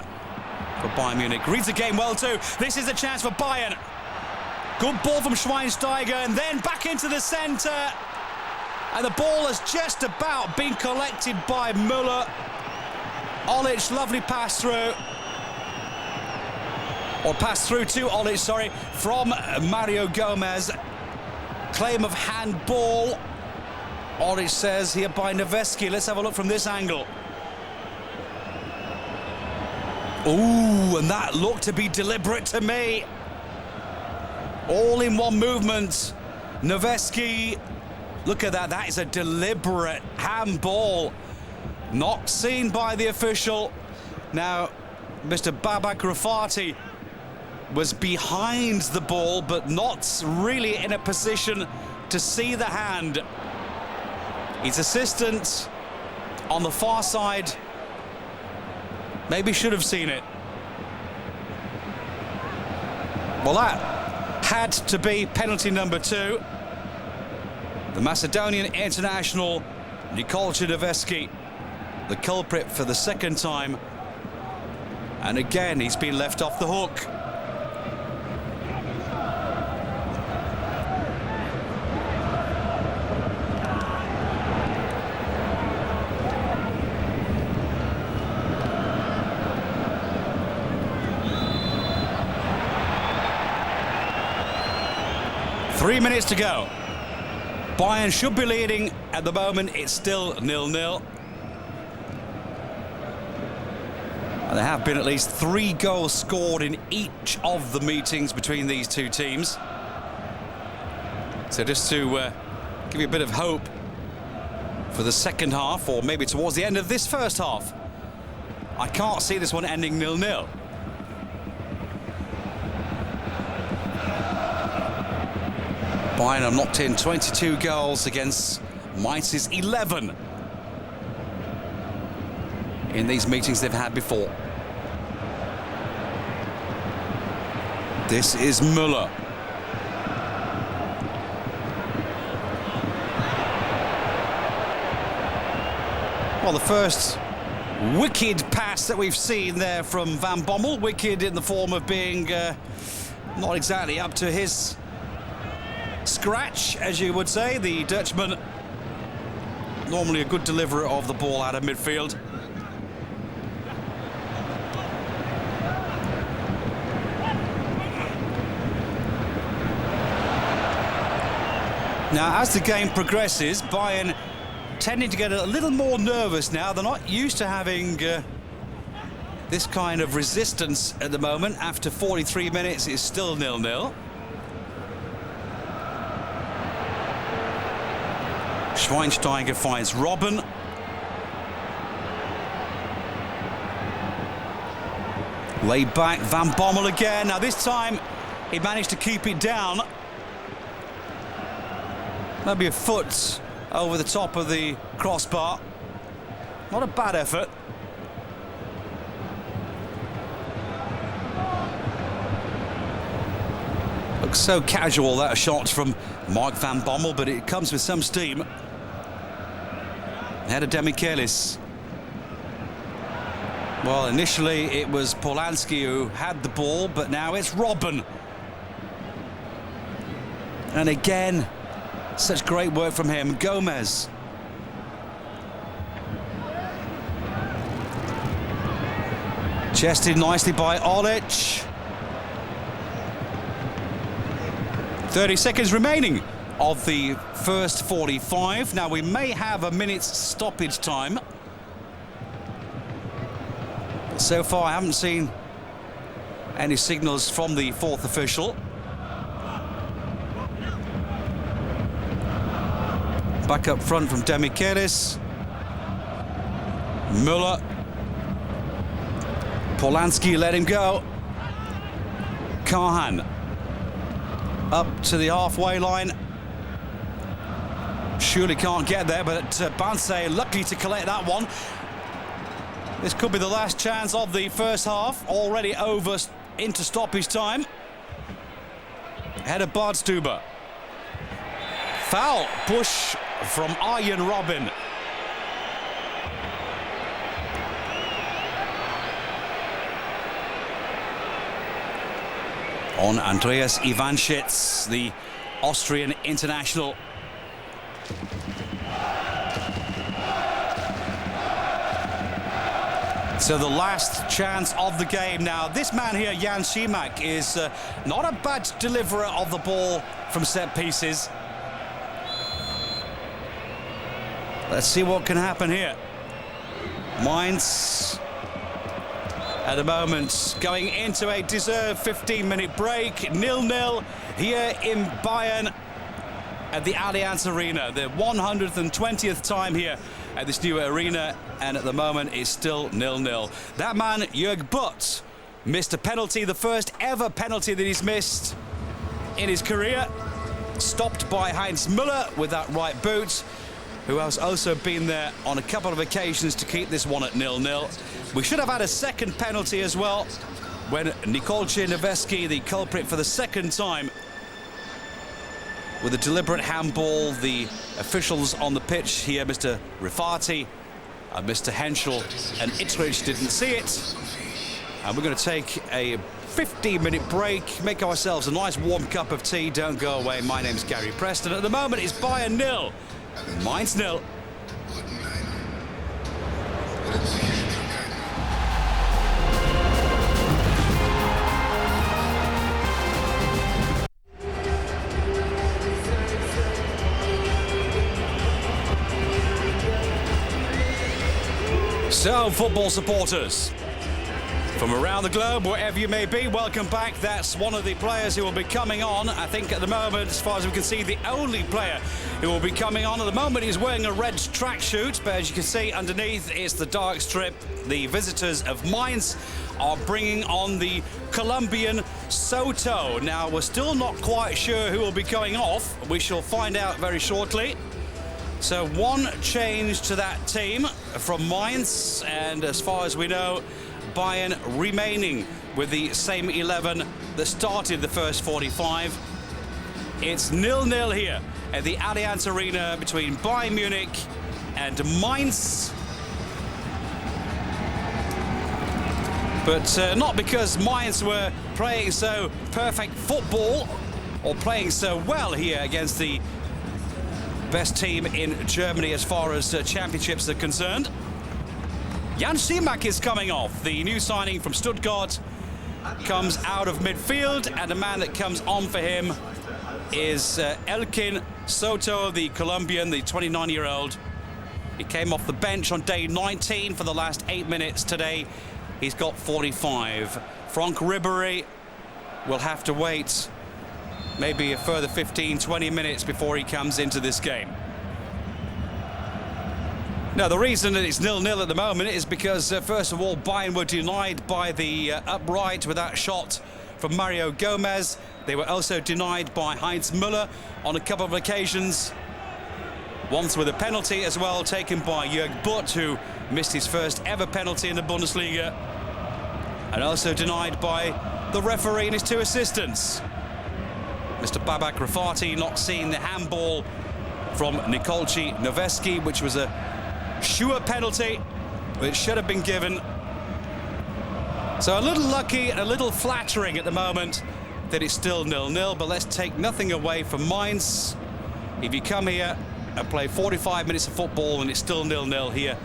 for Bayern Munich, reads the game well too. This is a chance for Bayern. Good ball from Schweinsteiger, and then back into the centre. And the ball has just about been collected by Müller. Olic, lovely pass through. Or pass through to Olic, sorry, from Mario Gomez. Claim of handball. Olic says here by Noveski. Let's have a look from this angle. Ooh, and that looked to be deliberate to me. All in one movement. Noveski, look at that. That is a deliberate handball. Not seen by the official. Now, Mr. Babak Rafati was behind the ball, but not really in a position to see the hand. His assistant on the far side maybe should have seen it. Well, that had to be penalty number 2. The Macedonian international Nikolaj Noveski, the culprit for the second time. And again, he's been left off the hook. Three minutes to go. Bayern should be leading at the moment. It's still 0-0. And there have been at least 3 goals scored in each of the meetings between these two teams. So just to give you a bit of hope for the second half, or maybe towards the end of this first half, I can't see this one ending 0-0. Bayern have knocked in 22 goals against Mainz's 11 in these meetings they've had before. This is Müller. Well, the first wicked pass that we've seen there from Van Bommel. Wicked in the form of being not exactly up to his scratch, as you would say. The Dutchman Normally a good deliverer of the ball out of midfield. Now, as the game progresses, Bayern tending to get a little more nervous now. They're not used to having this kind of resistance at the moment. After 43 minutes, it's still 0-0. Schweinsteiger finds Robben. Laid back, Van Bommel again. Now this time, he managed to keep it down. Maybe a foot over the top of the crossbar. Not a bad effort. Looks so casual, that shot from Mark Van Bommel, but it comes with some steam. Ahead of Demichelis. Well, initially it was Polanski who had the ball, but now it's Robben. And again, such great work from him. Gomez. Chested nicely by Olic. 30 seconds remaining of the first 45. Now we may have a minute's stoppage time. So far I haven't seen any signals from the fourth official. Back up front from Demichelis. Müller. Polanski let him go. Kahan. Up to the halfway line. Surely can't get there, but Banse lucky to collect that one. This could be the last chance of the first half. Already over into stoppage time. Ahead of Badstuber. Foul push from Arjen Robben. On Andreas Ivanschitz, the Austrian international. So the last chance of the game now. This man here, Jan Schimak, is not a bad deliverer of the ball from set pieces. Let's see what can happen here. Mainz at the moment going into a deserved 15-minute break. 0-0 here in Bayern at the Allianz Arena. The 120th time here at this new arena, and at the moment it's still 0-0. That man, Jörg Butt, missed a penalty, the first ever penalty that he's missed in his career. Stopped by Heinz Müller with that right boot, who has also been there on a couple of occasions to keep this one at 0-0. We should have had a second penalty as well when Nikolaj Neveski, the culprit for the second time, with a deliberate handball. The officials on the pitch here, Mr. Rifati, Mr. Henschel and Ittrich, didn't see it. And we're going to take a 15-minute break, make ourselves a nice warm cup of tea. Don't go away. My name's Gary Preston. At the moment, it's Bayern 0, Mainz 0. So, football supporters from around the globe, wherever you may be, welcome back. That's one of the players who will be coming on. I think at the moment, as far as we can see, the only player who will be coming on. At the moment, he's wearing a red tracksuit, but as you can see underneath, it's the dark strip. The visitors of Mainz are bringing on the Colombian Soto. Now, we're still not quite sure who will be going off. We shall find out very shortly. So one change to that team from Mainz, and as far as we know, Bayern remaining with the same 11 that started the first 45. It's 0-0 here at the Allianz Arena between Bayern Munich and Mainz. But not because Mainz were playing so perfect football or playing so well here against the best team in Germany as far as championships are concerned. Jan Simak is coming off. The new signing from Stuttgart comes out of midfield, and the man that comes on for him is Elkin Soto, the Colombian, the 29-year-old. He came off the bench on day 19 for the last 8 minutes. Today, he's got 45. Franck Ribéry will have to wait maybe a further 15-20 minutes before he comes into this game. Now, the reason that it's 0-0 at the moment is because, first of all, Bayern were denied by the upright with that shot from Mario Gomez. They were also denied by Heinz Müller on a couple of occasions. Once with a penalty as well, taken by Jörg Butt, who missed his first ever penalty in the Bundesliga. And also denied by the referee and his two assistants. Mr. Babak Rafati not seeing the handball from Nikolci Noveski, which was a sure penalty, which should have been given. So a little lucky and a little flattering at the moment that it's still 0-0, but let's take nothing away from Mainz. If you come here and play 45 minutes of football and it's still 0-0 here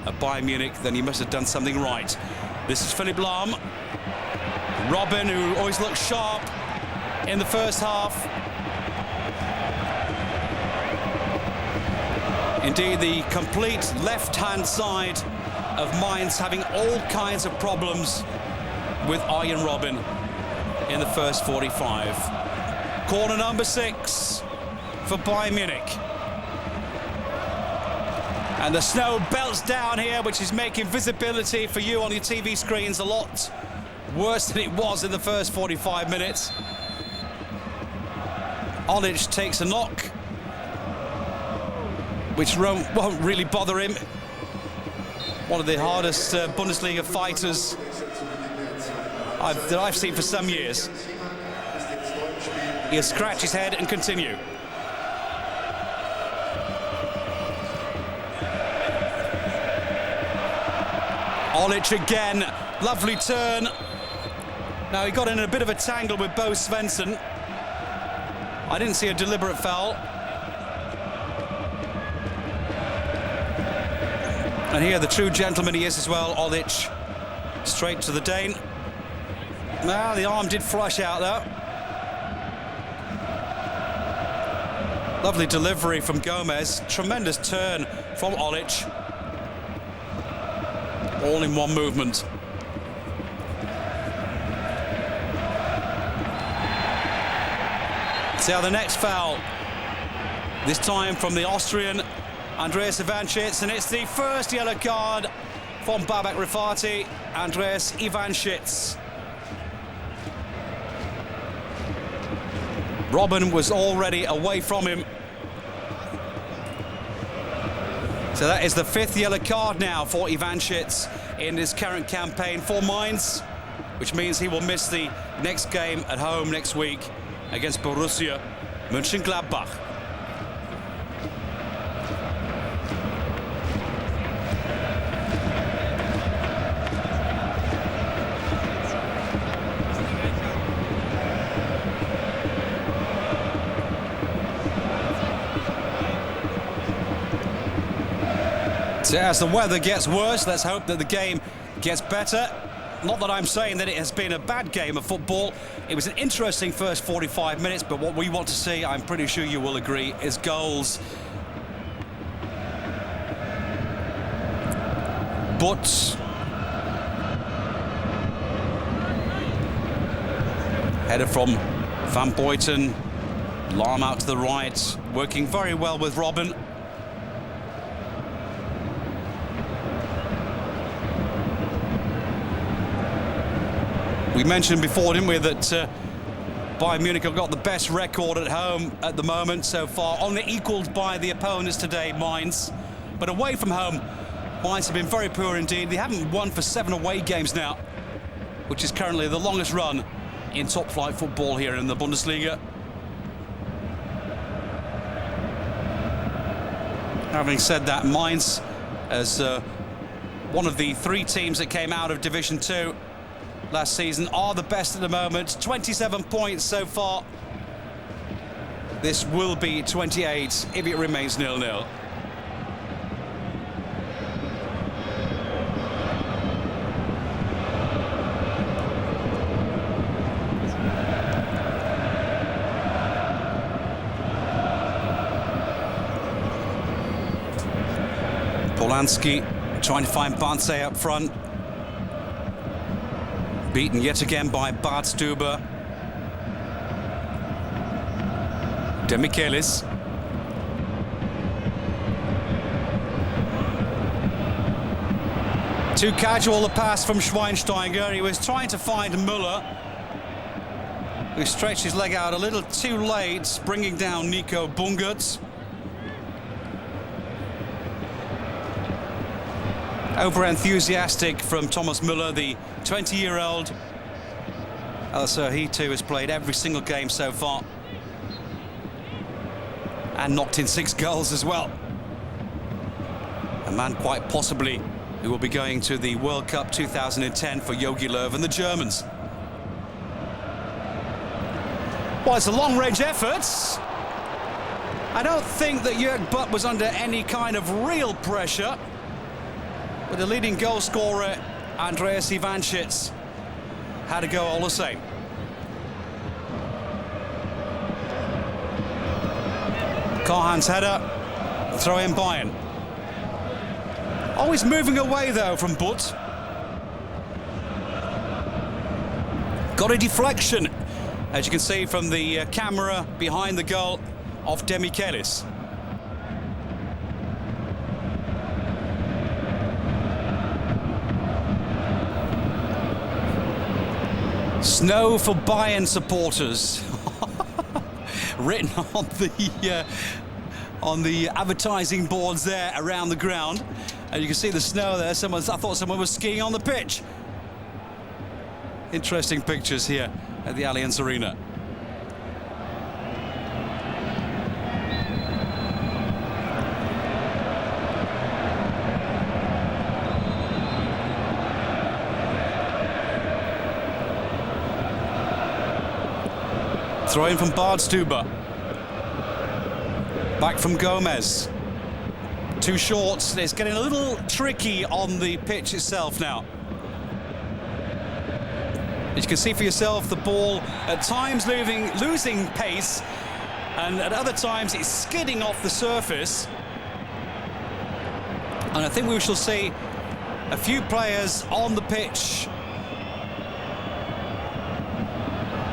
at Bayern Munich, then you must have done something right. This is Philipp Lahm. Robben, who always looks sharp in the first half. Indeed, the complete left-hand side of Mainz having all kinds of problems with Arjen Robben in the first 45. Corner number 6 for Bayern Munich. And the snow belts down here, which is making visibility for you on your TV screens a lot worse than it was in the first 45 minutes. Olic takes a knock, which won't really bother him. One of the hardest Bundesliga fighters that I've seen for some years. He'll scratch his head and continue. Olic again, lovely turn. Now he got in a bit of a tangle with Bo Svensson. I didn't see a deliberate foul. And here the true gentleman he is as well, Olic. Straight to the Dane. Well, the arm did flush out though. Lovely delivery from Gomez. Tremendous turn from Olic. All in one movement. See how the next foul. This time from the Austrian Andreas Ivanschitz, and it's the first yellow card from Babak Rafati. Andreas Ivanschitz. Robben was already away from him. So that is the 5th yellow card now for Ivanschitz in his current campaign for Mainz, which means he will miss the next game at home next week against Borussia Mönchengladbach. So as the weather gets worse, let's hope that the game gets better. Not that I'm saying that it has been a bad game of football. It was an interesting first 45 minutes, but what we want to see, I'm pretty sure you will agree, is goals. But header from Van Buiten. Lahm out to the right, working very well with Robben. We mentioned before, didn't we, that Bayern Munich have got the best record at home at the moment so far, only equalled by the opponents today, Mainz. But away from home, Mainz have been very poor indeed. They haven't won for 7 away games now, which is currently the longest run in top-flight football here in the Bundesliga. Having said that, Mainz, as one of the 3 teams that came out of Division 2 last season, are the best at the moment. 27 points so far. this will be 28 if it remains 0-0. Polanski trying to find Barnsley up front. Beaten yet again by Bart Stuber. Demichelis. Too casual the pass from Schweinsteiger. He was trying to find Müller, who stretched his leg out a little too late, bringing down Nico Bungert. Over-enthusiastic from Thomas Müller, the 20-year-old. So he too has played every single game so far and knocked in 6 goals as well. A man quite possibly who will be going to the World Cup 2010 for Jogi Löw and the Germans. Well, it's a long-range effort. I don't think that Jörg Butt was under any kind of real pressure. But the leading goal scorer, Andreas Ivanschitz, had to go all the same. Carhan's header, throw in Bayern. Always moving away though from Butt. Got a deflection, as you can see from the camera behind the goal of Demichelis. Snow for Bayern supporters, written on the advertising boards there around the ground, and you can see the snow there. I thought someone was skiing on the pitch. Interesting pictures here at the Allianz Arena. Throw in from Bart Stuber. Back from Gomez. Too short. It's getting a little tricky on the pitch itself now. As you can see for yourself, the ball at times losing pace, and at other times it's skidding off the surface. And I think we shall see a few players on the pitch.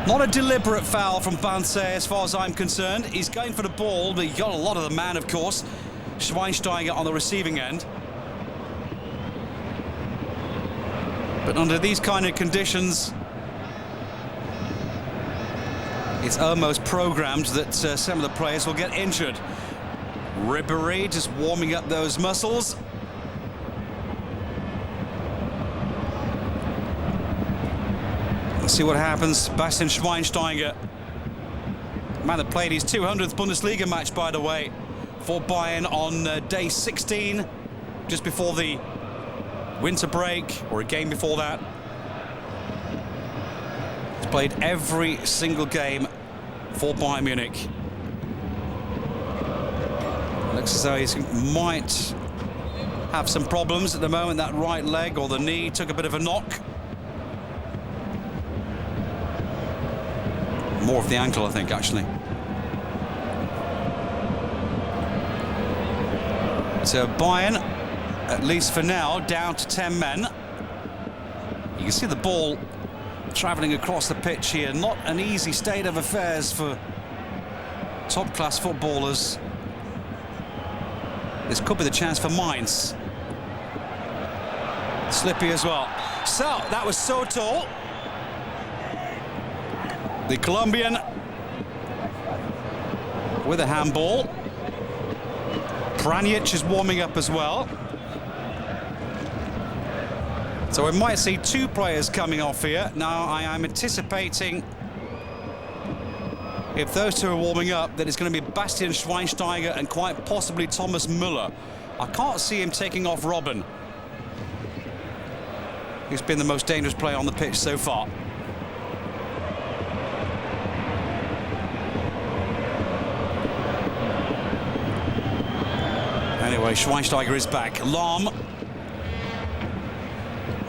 Not a deliberate foul from Banse as far as I'm concerned. He's going for the ball, but he got a lot of the man, of course. Schweinsteiger on the receiving end. But under these kind of conditions, it's almost programmed that some of the players will get injured. Ribéry just warming up those muscles. Let's see what happens. Bastian Schweinsteiger, man that played his 200th Bundesliga match, by the way, for Bayern on day 16, just before the winter break, or a game before that. He's played every single game for Bayern Munich. Looks as though he might have some problems at the moment. That right leg or the knee took a bit of a knock. More of the ankle, I think, actually. So Bayern, at least for now, down to 10 men. You can see the ball travelling across the pitch here. Not an easy state of affairs for top-class footballers. This could be the chance for Mainz. Slippy as well. So, that was so tall. The Colombian with a handball. Pranjic is warming up as well. So we might see 2 players coming off here. Now I am anticipating, if those 2 are warming up, that it's going to be Bastian Schweinsteiger and quite possibly Thomas Müller. I can't see him taking off Robben, who's been the most dangerous player on the pitch so far. Anyway, Schweinsteiger is back. Lahm.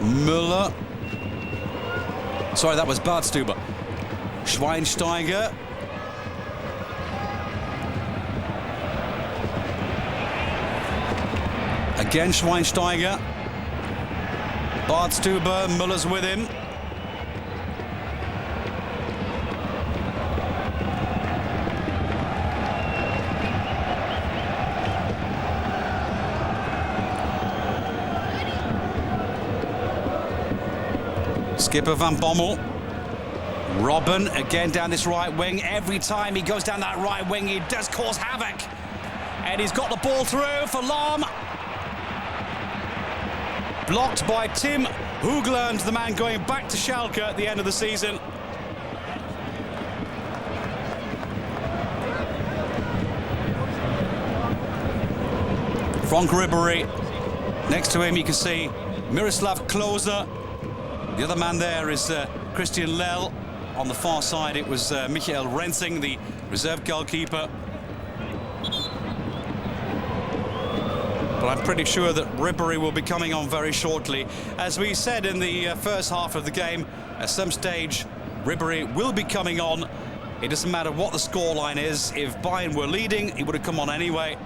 Müller. Sorry, that was Bartstuber. Schweinsteiger. Again, Schweinsteiger. Bartstuber, Müller's with him. Skipper Van Bommel. Robben again down this right wing. Every time he goes down that right wing, he does cause havoc. And he's got the ball through for Lahm. Blocked by Tim Hoogland, the man going back to Schalke at the end of the season. Frank Ribery. Next to him you can see Miroslav Klose. The other man there is Christian Lell. On the far side it was Michael Rensing, the reserve goalkeeper. But I'm pretty sure that Ribery will be coming on very shortly. As we said in the first half of the game, at some stage Ribery will be coming on. It doesn't matter what the scoreline is. If Bayern were leading, he would have come on anyway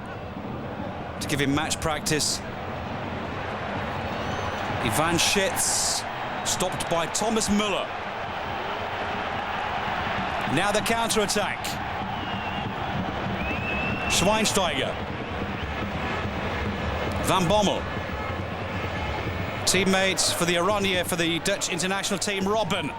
to give him match practice. Ivan Schitz, stopped by Thomas Müller. Now the counter-attack. Schweinsteiger. Van Bommel. Teammates for the Oranje, for the Dutch international team, Robben.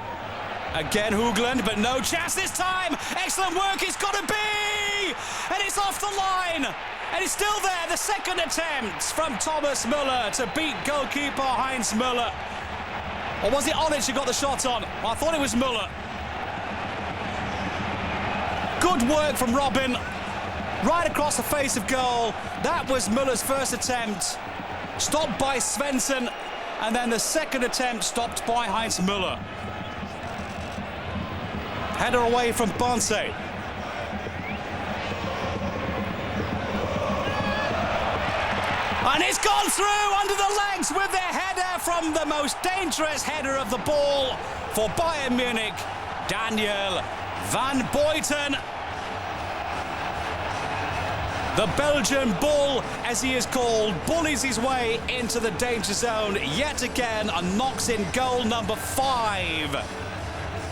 Again Hoogland, but no chance this time. Excellent work, it's got to be! And it's off the line. And it's still there, the second attempt from Thomas Müller to beat goalkeeper Heinz Müller. Or was it Olic who got the shot on? Well, I thought it was Müller. Good work from Robben. Right across the face of goal. That was Müller's first attempt. Stopped by Svensson. And then the second attempt stopped by Heinz Müller. Header away from Bonse. And it's gone through under the legs with their header from the most dangerous header of the ball for Bayern Munich, Daniel Van Buiten. The Belgian Bull, as he is called, bullies his way into the danger zone yet again and knocks in goal number 5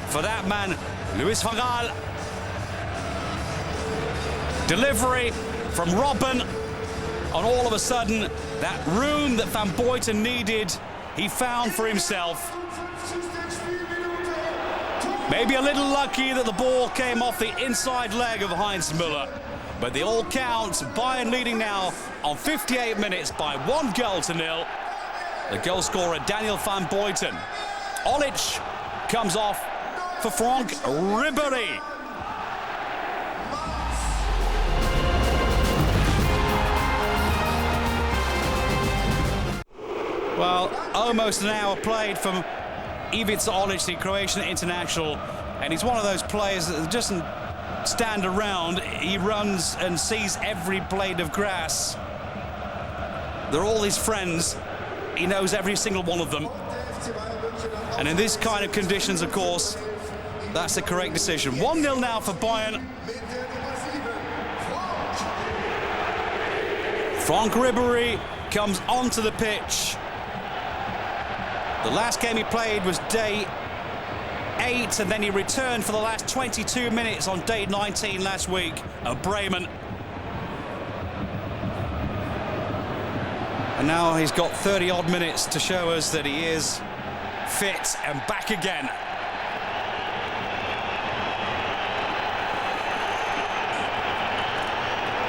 for that man, Louis van Gaal. Delivery from Robben, and all of a sudden, that room that Van Buiten needed, he found for himself. Maybe a little lucky that the ball came off the inside leg of Heinz Müller. But they all count. Bayern leading now on 58 minutes by 1-0. The goal scorer, Daniel Van Buiten. Olic comes off for Frank Ribery. Well, almost an hour played from Ivica Olic, the Croatian international. And he's one of those players that doesn't stand around. He runs and sees every blade of grass. They're all his friends. He knows every single one of them. And in this kind of conditions, of course, that's the correct decision. 1-0 now for Bayern. Frank Ribery comes onto the pitch. The last game he played was day 8, and then he returned for the last 22 minutes on day 19 last week at Bremen. And now he's got 30-odd minutes to show us that he is fit and back again.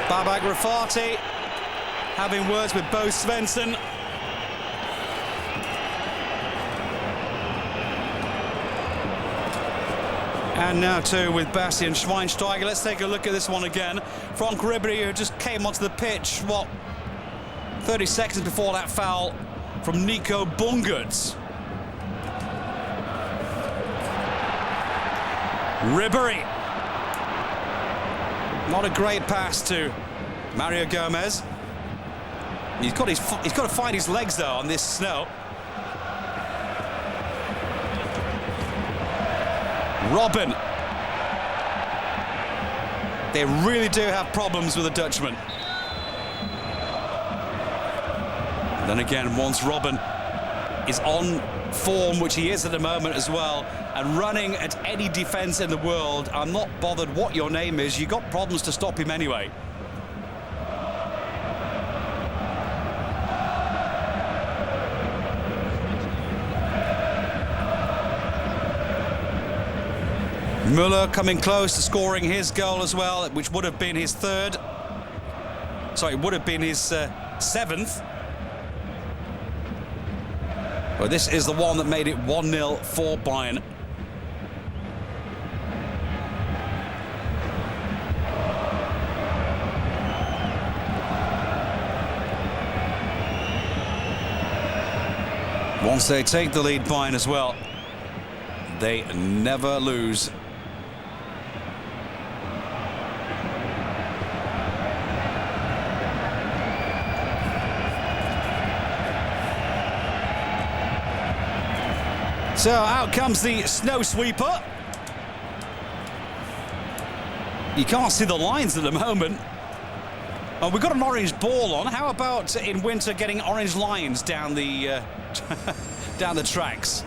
Babak Rafati having words with Bo Svensson. And now too with Bastian Schweinsteiger. Let's take a look at this one again. Frank Ribery, who just came onto the pitch, 30 seconds before that foul from Nico Bungert. Ribery. Not a great pass to Mario Gomez. He's got to find his legs though on this snow. Robben. They really do have problems with the Dutchman. And then again, once Robben is on form, which he is at the moment as well, and running at any defence in the world, I'm not bothered what your name is, you got problems to stop him anyway. Müller coming close to scoring his goal as well, which would have been his third. Sorry, it would have been his seventh. But this is the one that made it 1-0 for Bayern. Once they take the lead, Bayern as well, they never lose. So out comes the snow sweeper. You can't see the lines at the moment. Oh, we've got an orange ball on. How about in winter getting orange lines down the down the tracks?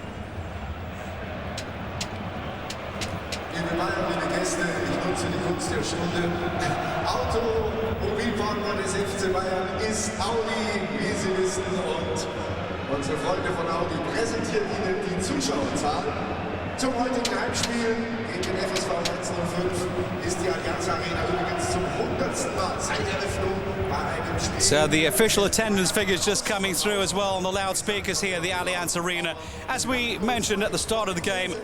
Liebe Bayern, liebe Gäste, ich nutze die Kunst der Stunde. Automobilpartner des FC Bayern ist Audi, wie Sie wissen, und unsere Freunde von Audi präsentieren Ihnen die Zuschauerzahlen. Zum heutigen Heimspiel gegen den FSV 1905 ist die Allianz Arena übrigens zum 100. Mal seit Eröffnung bei einem Spiel. So the official attendance figures just coming through as well on the loudspeakers here, the Allianz Arena. As we mentioned at the start of the game,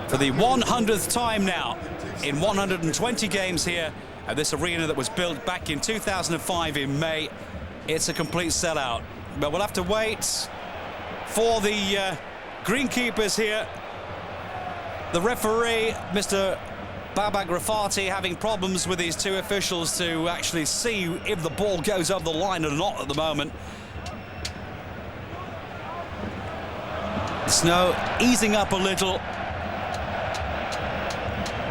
for the 100th time now in 120 games here at this arena that was built back in 2005 in May, it's a complete sellout. But we'll have to wait for the greenkeepers here. The referee, Mr. Babak Rafati, having problems with these two officials to actually see if the ball goes over the line or not at the moment. The snow easing up a little.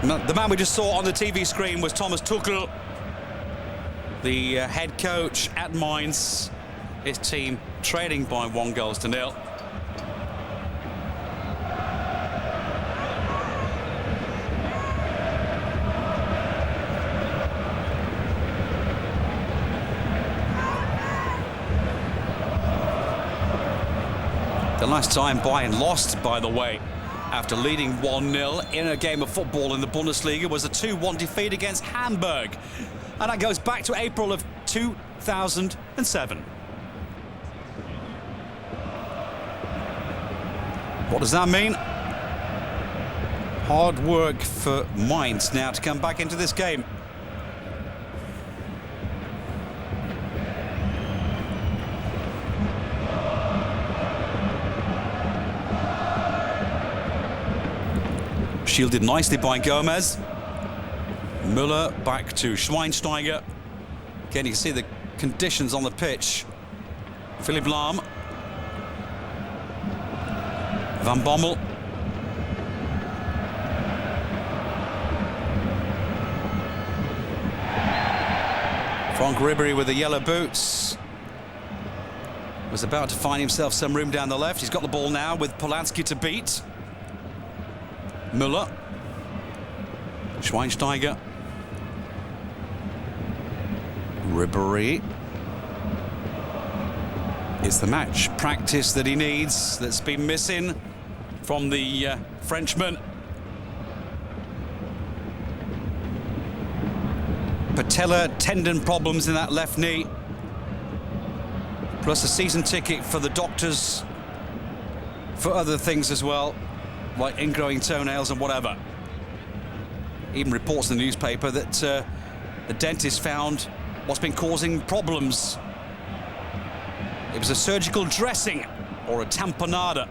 The man we just saw on the TV screen was Thomas Tuchel, the head coach at Mainz. His team trailing by 1-0. The last time Bayern lost, by the way, after leading 1-0 in a game of football in the Bundesliga, was a 2-1 defeat against Hamburg. And that goes back to April of 2007. What does that mean? Hard work for Mainz now to come back into this game. Shielded nicely by Gomez. Müller back to Schweinsteiger. Again, you can see the conditions on the pitch. Philipp Lahm. Van Bommel. Frank Ribery with the yellow boots. Was about to find himself some room down the left. He's got the ball now with Polanski to beat. Müller. Schweinsteiger. Ribery. It's the match practice that he needs that's been missing from the Frenchman. Patella tendon problems in that left knee. Plus a season ticket for the doctors for other things as well, like ingrowing toenails and whatever. Even reports in the newspaper that the dentist found what's been causing problems. It was a surgical dressing or a tamponada.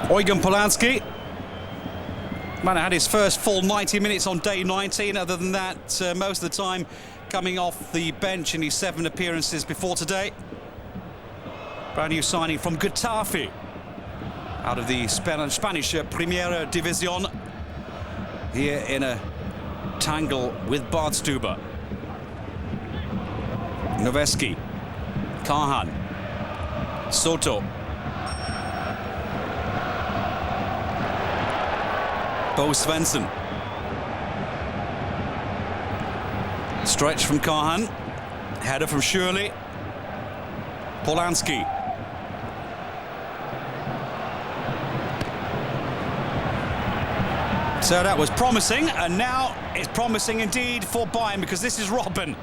Eugen Polanski. Man had his first full 90 minutes on day 19. Other than that, most of the time coming off the bench in his 7 appearances before today. Brand new signing from Getafe, out of the Spanish Primera División, here in a tangle with Bartstuber. Noveski, Kahan, Soto, Bo Svensson. Stretch from Kahan, header from Shirley. Polanski. So that was promising, and now it's promising indeed for Bayern, because this is Robben.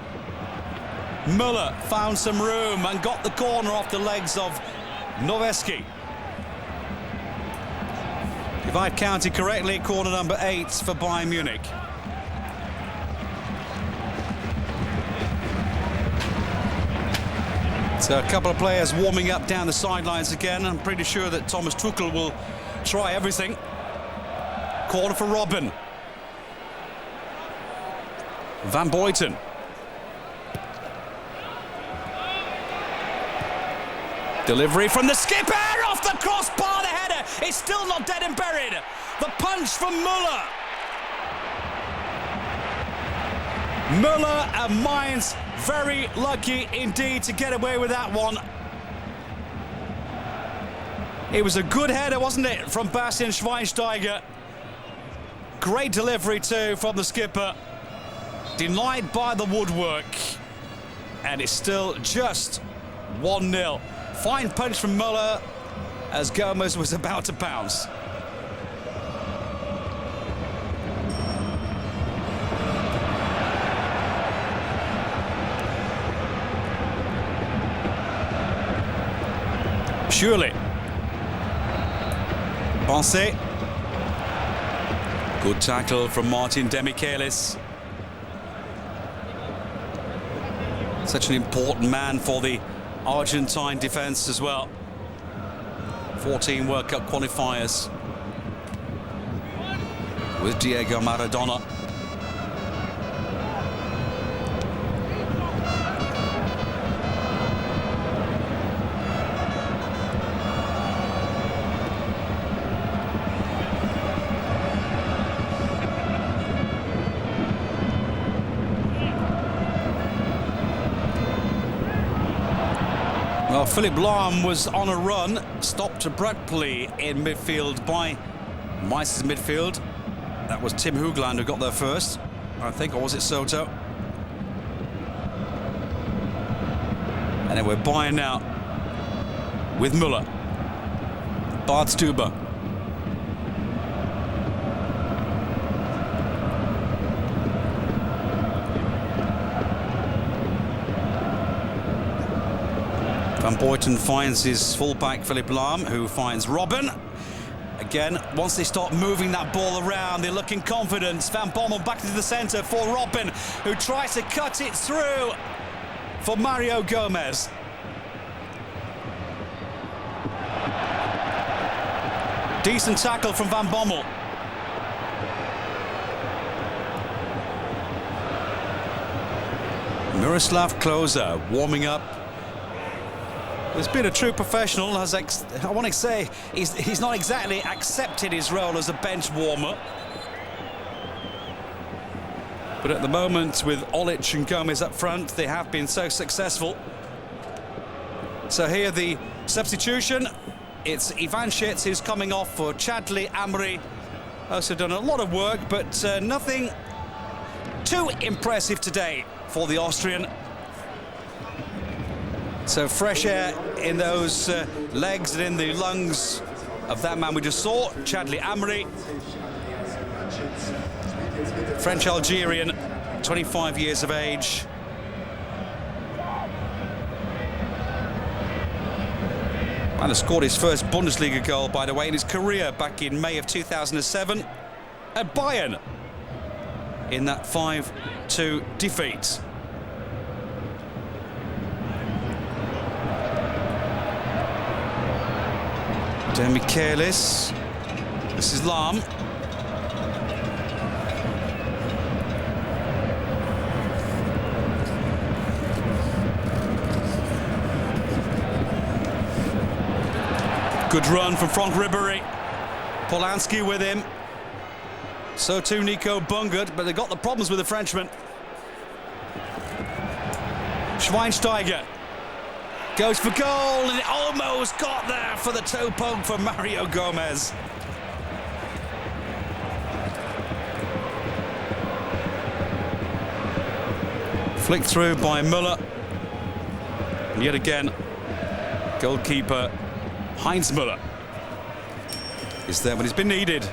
Müller found some room and got the corner off the legs of Noveski. If I've counted correctly, corner number 8 for Bayern Munich. So a couple of players warming up down the sidelines again. I'm pretty sure that Thomas Tuchel will try everything. Corner for Robben. Van Boyten. Delivery from the skipper, off the crossbar, the header. It's still not dead and buried. The punch from Müller. Müller and Mainz very lucky indeed to get away with that one. It was a good header, wasn't it, from Bastian Schweinsteiger. Great delivery too from the skipper. Denied by the woodwork. And it's still just 1-0. Fine punch from Müller as Gomez was about to bounce. Surely. Bonset. Good tackle from Martin Demichelis. Such an important man for the Argentine defence as well. 14 World Cup qualifiers with Diego Maradona. Well, Philipp Lahm was on a run, stopped abruptly in midfield by Mainz's midfield. That was Tim Hoogland who got there first, I think, or was it Soto? And then we're Bayern now with Müller. Bartstuber. Van Boyten finds his fullback Philipp Lahm, who finds Robben. Again, once they start moving that ball around, they're looking confident. Van Bommel back into the centre for Robben, who tries to cut it through for Mario Gomez. Decent tackle from Van Bommel. Miroslav Klose warming up. He's been a true professional. I want to say he's not exactly accepted his role as a bench warmer. But at the moment, with Olic and Gomez up front, they have been so successful. So here the substitution. It's Ivan Schitz who's coming off for Chadli Amri. Also done a lot of work, but nothing too impressive today for the Austrian. So fresh air in those legs and in the lungs of that man we just saw, Chadli Amri. French-Algerian, 25 years of age. And has scored his first Bundesliga goal, by the way, in his career back in May of 2007 at Bayern in that 5-2 defeat. Demichelis. This is Lahm. Good run from Frank Ribéry. Polanski with him. So too Nico Bungert, but they got the problems with the Frenchman. Schweinsteiger goes for goal, and it almost got there for the toe poke for Mario Gomez. Flicked through by Müller. And yet again, goalkeeper Heinz Müller is there when he's been needed.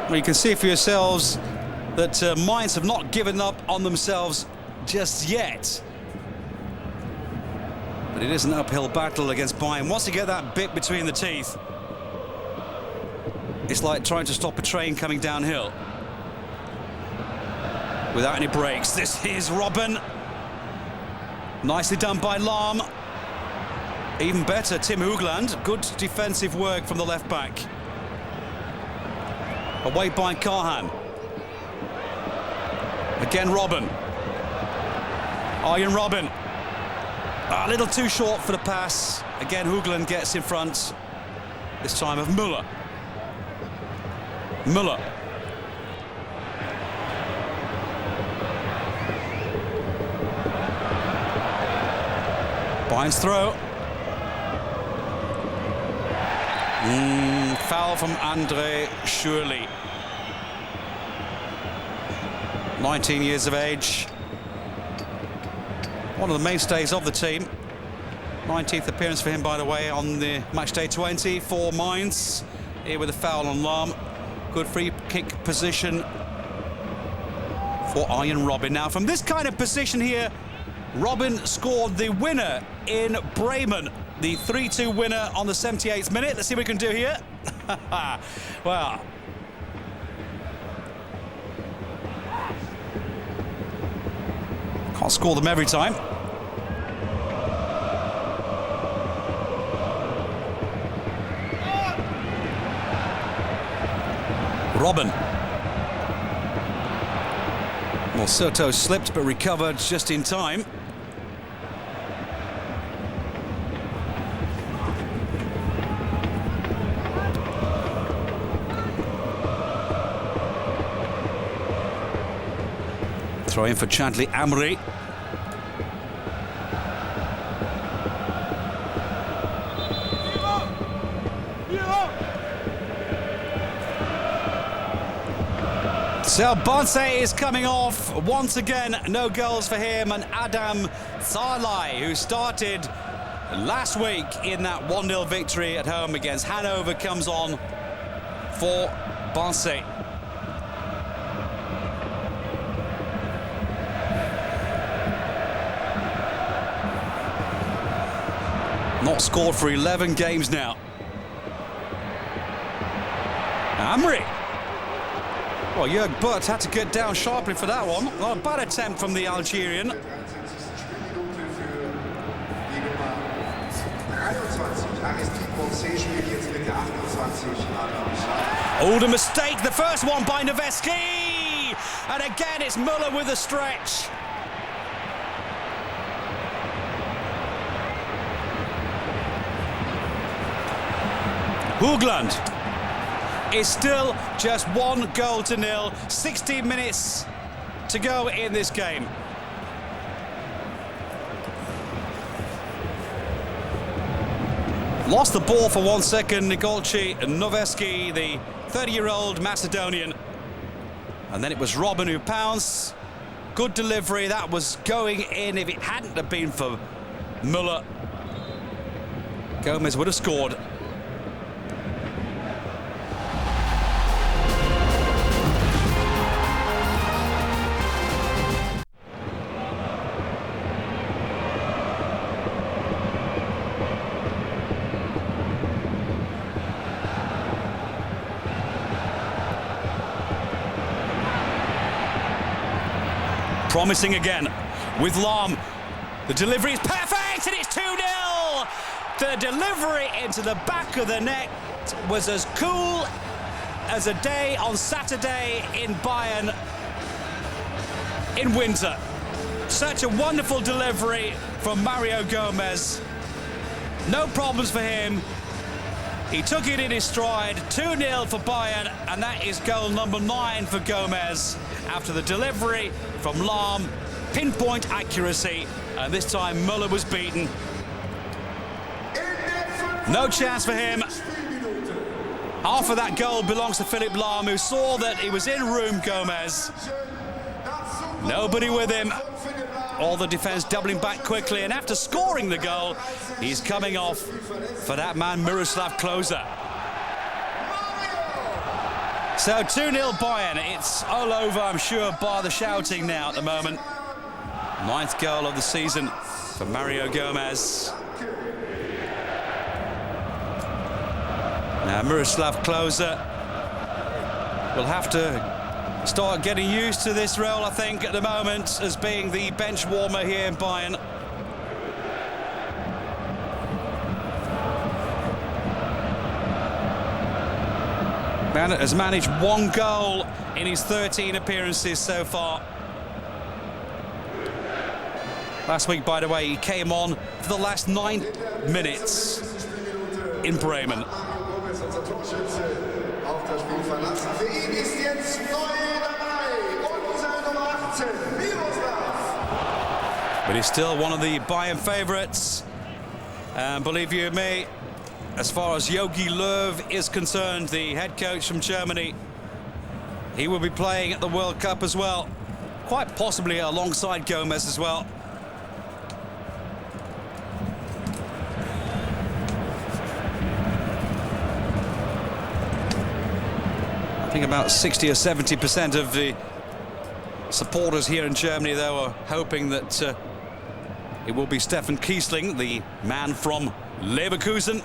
Well, you can see for yourselves that Mainz have not given up on themselves just yet. But it is an uphill battle against Bayern. Once you get that bit between the teeth, it's like trying to stop a train coming downhill without any brakes. This is Robben. Nicely done by Lahm. Even better, Tim Hoogland. Good defensive work from the left back. Away by Carhan. Again Robben. Arjen Robben. A little too short for the pass. Again Hoogland gets in front. This time of Müller. Müller. Bayern's throw. Foul from Andre Schürrle. 19 years of age. One of the mainstays of the team. 19th appearance for him, by the way, on the match day 20 for Mainz. Here with a foul on Lahm. Good free kick position for Arjen Robben. Now, from this kind of position here, Robben scored the winner in Bremen. The 3-2 winner on the 78th minute. Let's see what we can do here. Well, can't score them every time. Robben. Well, Soto slipped but recovered just in time. Throw in for Chadli Amri. So Bonse is coming off once again. No goals for him, and Adam Zarlai, who started last week in that 1-0 victory at home against Hanover, comes on for Bonse. Not scored for 11 games now. Amri. Well, Jörg Butt had to get down sharply for that one. Well, a bad attempt from the Algerian. Oh, the mistake. The first one by Noveski. And again, it's Müller with a stretch. Hoogland is still just 1-0. 16 minutes to go in this game. Lost the ball for 1 second, Nikolci Noveski, the 30-year-old Macedonian. And then it was Robben who pounced. Good delivery, that was going in. If it hadn't have been for Müller, Gomez would have scored. promising again with Lahm. The delivery is perfect and it's 2-0. The delivery into the back of the net was as cool as a day on Saturday in Bayern in winter. Such a wonderful delivery from Mario Gomez. No problems for him. He took it in his stride. 2-0 for Bayern, and that is goal number 9 for Gomez. After the delivery from Lahm, pinpoint accuracy, and this time Müller was beaten. No chance for him. Half of that goal belongs to Philipp Lahm, who saw that he was in room, Gomez. Nobody with him. All the defence doubling back quickly, and after scoring the goal, he's coming off for that man Miroslav Klose. So 2-0 Bayern. It's all over, I'm sure, bar the shouting now at the moment. 9th goal of the season for Mario Gomez. Now Miroslav Klose will have to start getting used to this role, I think, at the moment, as being the bench warmer here in Bayern. Man has managed 1 goal in his 13 appearances so far. Last week, by the way, he came on for the last 9 minutes in Bremen. But he's still one of the Bayern favourites. And believe you me, as far as Jogi Löw is concerned, the head coach from Germany, he will be playing at the World Cup as well. Quite possibly alongside Gomez as well. I think about 60 or 70% of the supporters here in Germany, though, are hoping that it will be Stefan Kiesling, the man from Leverkusen.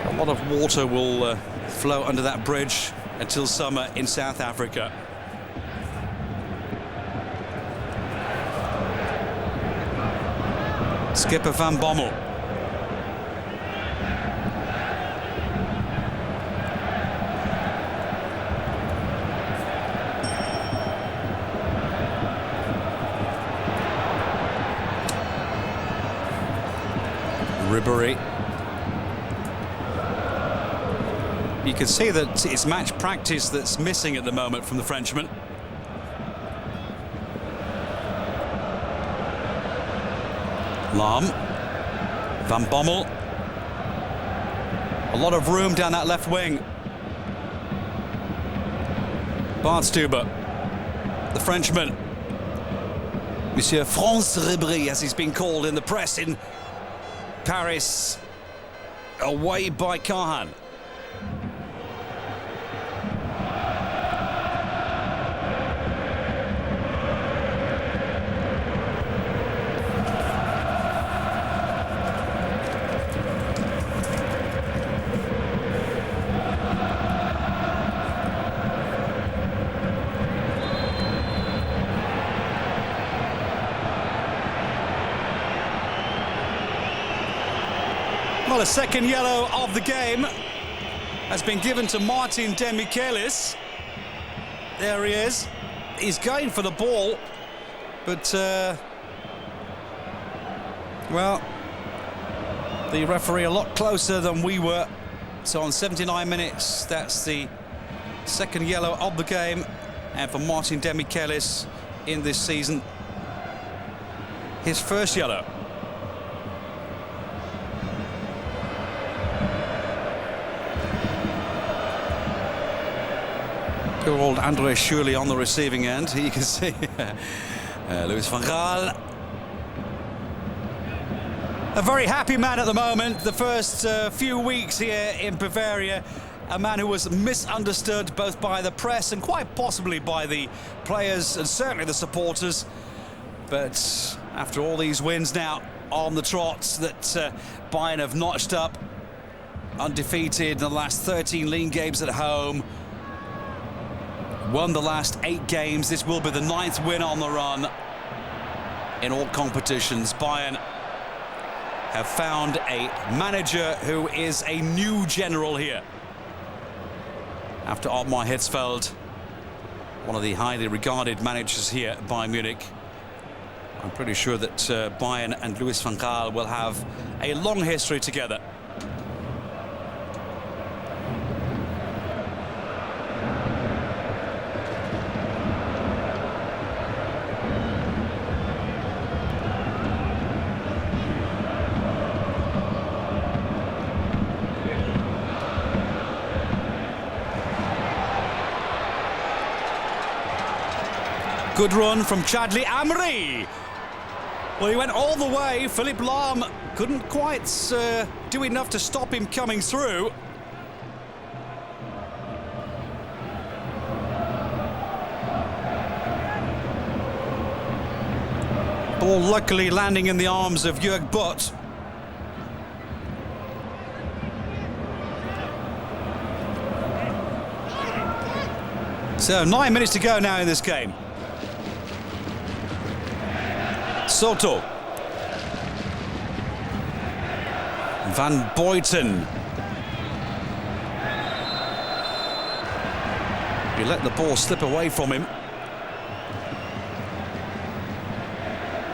A lot of water will flow under that bridge until summer in South Africa. Skipper Van Bommel. Ribéry. You can see that it's match practice that's missing at the moment from the Frenchman. Lahm. Van Bommel. A lot of room down that left wing. Bartstuber. The Frenchman. Monsieur France Ribéry, as he's been called in the press in Paris, away by Kahan. Well, a second yellow of the game has been given to Martin Demichelis. There he is. He's going for the ball, but well, the referee a lot closer than we were. So on 79 minutes, that's the second yellow of the game, and for Martin Demichelis in this season, his first yellow. Good old André Schürrle on the receiving end. You can see Louis van Gaal. A very happy man at the moment. The first few weeks here in Bavaria. A man who was misunderstood both by the press and quite possibly by the players and certainly the supporters. But after all these wins now on the trot that Bayern have notched up, undefeated in the last 13 league games at home, won the last 8 games. This will be the 9th win on the run in all competitions. Bayern have found a manager who is a new general here. After Ottmar Hitzfeld, one of the highly regarded managers here at Bayern Munich, I'm pretty sure that Bayern and Louis van Gaal will have a long history together. Good run from Chadli Amri. Well, he went all the way. Philipp Lahm couldn't quite do enough to stop him coming through. Ball luckily landing in the arms of Jörg Butt. So 9 minutes to go now in this game. Soto. Van Buiten. He let the ball slip away from him.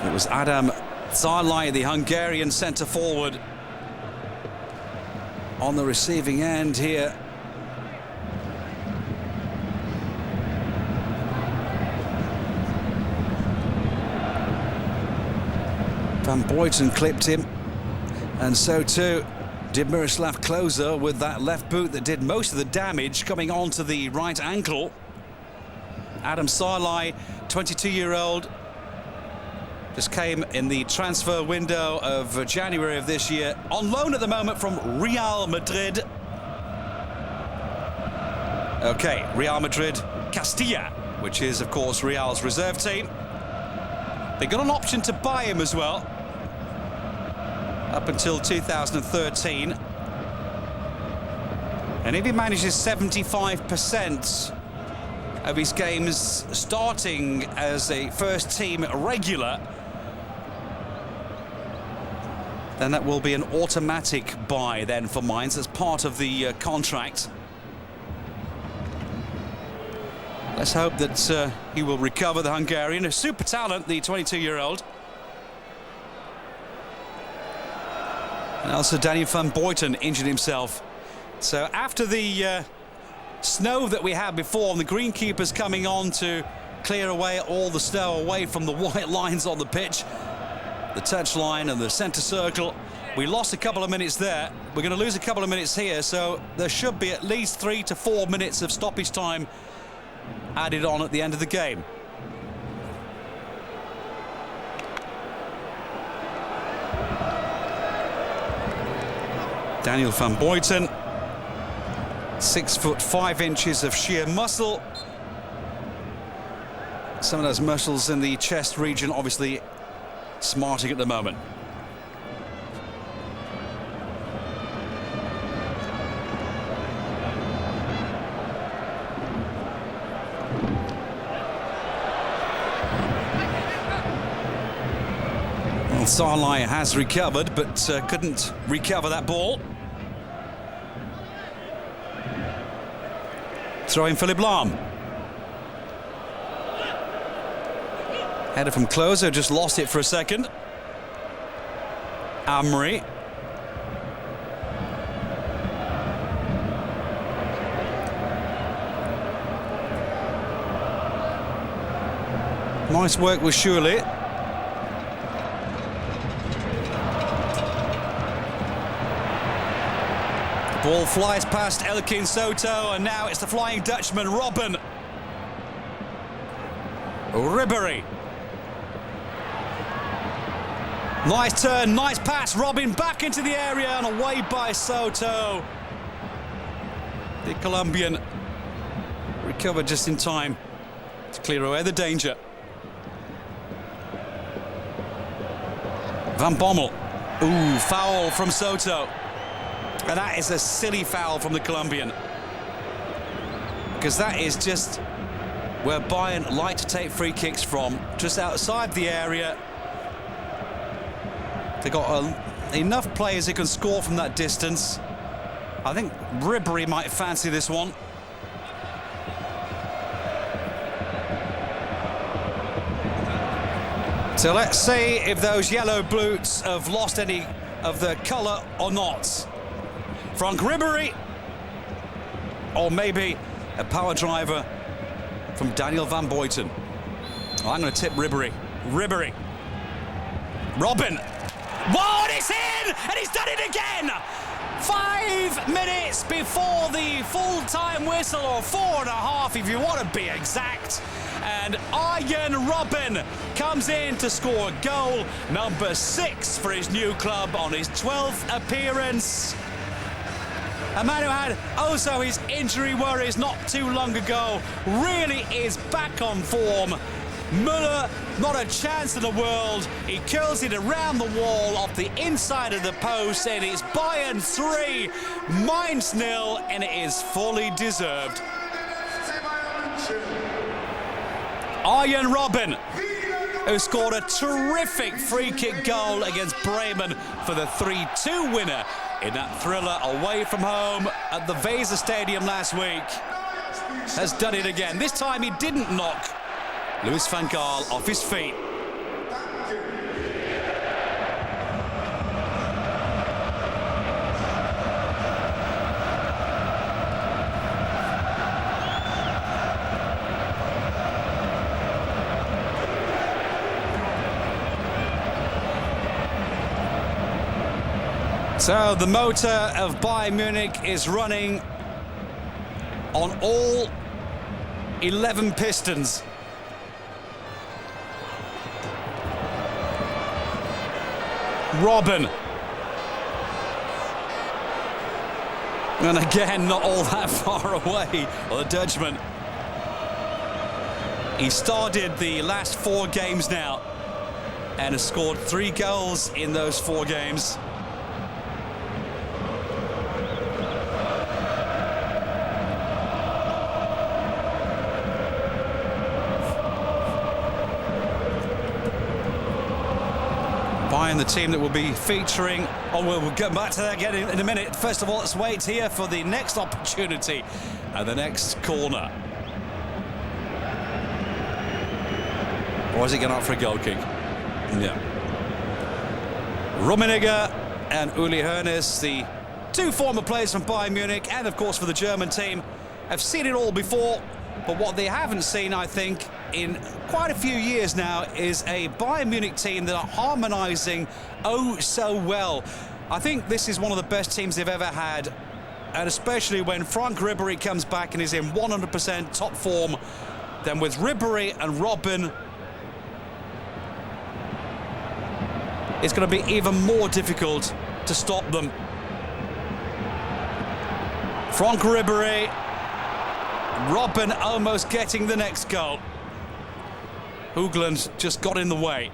It was Adam Zalai, the Hungarian centre forward, on the receiving end here. Van Buiten clipped him, and so too did Miroslav Klose with that left boot that did most of the damage, coming onto the right ankle. Adam Zalai, 22-year-old, just came in the transfer window of January of this year, on loan at the moment from Real Madrid. Okay, Real Madrid Castilla, which is of course Real's reserve team. They got an option to buy him as well, up until 2013. And if he manages 75% of his games starting as a first-team regular, then that will be an automatic buy then for Mainz as part of the contract. Let's hope that he will recover, the Hungarian. A super talent, the 22-year-old. And also Daniel van Buiten injured himself. So after the snow that we had before, and the greenkeepers coming on to clear away all the snow away from the white lines on the pitch, the touch line and the centre circle, we lost a couple of minutes there. We're going to lose a couple of minutes here, so there should be at least 3 to 4 minutes of stoppage time added on at the end of the game. Daniel van Buiten, 6 foot 5 inches of sheer muscle. Some of those muscles in the chest region obviously smarting at the moment. Well, Zalai has recovered, but couldn't recover that ball. Throw in Philipp Lahm. Header from Klose, just lost it for a second. Amri. Nice work with Schürrle. Ball flies past Elkin Soto, and now it's the Flying Dutchman, Robben. Ribéry. Nice turn, nice pass. Robben back into the area and away by Soto. The Colombian recovered just in time to clear away the danger. Van Bommel. Ooh, foul from Soto. And that is a silly foul from the Colombian, because that is just where Bayern like to take free kicks from, just outside the area. They've got enough players who can score from that distance. I think Ribery might fancy this one. So let's see if those yellow boots have lost any of their colour or not. Frank Ribery, or maybe a power driver from Daniel van Buiten. Oh, I'm going to tip Ribery. Ribery. Robin. Whoa, and it's in! And he's done it again! 5 minutes before the full-time whistle, or 4.5 if you want to be exact. And Arjen Robben comes in to score a goal, number 6 for his new club on his 12th appearance. A man who had also his injury worries not too long ago, really is back on form. Müller, not a chance in the world. He curls it around the wall off the inside of the post, and it's Bayern 3, Mainz 0, and it is fully deserved. Arjen Robben, who scored a terrific free kick goal against Bremen for the 3-2 winner in that thriller away from home at the Weser Stadium last week, has done it again. This time he didn't knock Louis van Gaal off his feet. So the motor of Bayern Munich is running on all 11 pistons. Robben. And again, not all that far away, the Dutchman. He started the last 4 games now and has scored 3 goals in those 4 games. Bayern, the team that will be featuring, we'll get back to that again in a minute. First of all, let's wait here for the next opportunity and the next corner. Or is he going out for a goal kick? Yeah. Rummenigge and Uli Hoeneß, the 2 former players from Bayern Munich, and of course for the German team, have seen it all before. But what they haven't seen, I think, in quite a few years now, is a Bayern Munich team that are harmonising oh so well. I think this is one of the best teams they've ever had, and especially when Frank Ribery comes back and is in 100% top form, then with Ribery and Robben, it's going to be even more difficult to stop them. Frank Ribery, Robben almost getting the next goal. Hoogland just got in the way.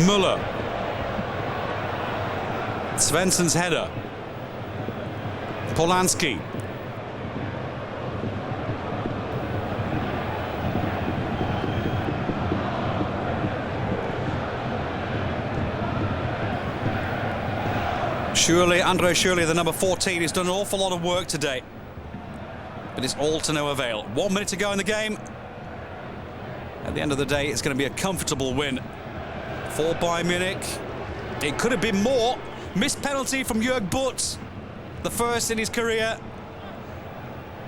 Müller. Svensson's header. Polanski. Andre Schürrle, the number 14, has done an awful lot of work today, but it's all to no avail. 1 minute to go in the game. At the end of the day, it's going to be a comfortable win for Bayern Munich. It could have been more. Missed penalty from Jörg Butt, the first in his career.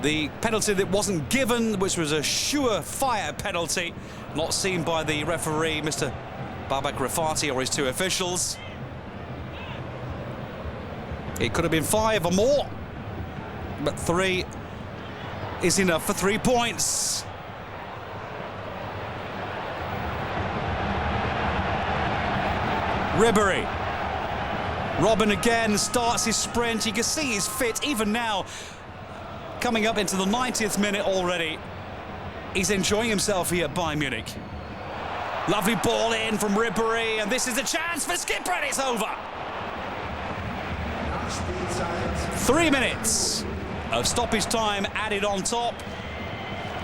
The penalty that wasn't given, which was a surefire penalty, not seen by the referee, Mr. Babak Rafati, or his 2 officials. It could have been 5 or more, but 3 is enough for 3 points. Ribery. Robben again starts his sprint. You can see he's fit even now. Coming up into the 90th minute already. He's enjoying himself here at Bayern Munich. Lovely ball in from Ribery, and this is a chance for Skipper, and it's over. 3 minutes of stoppage time added on top.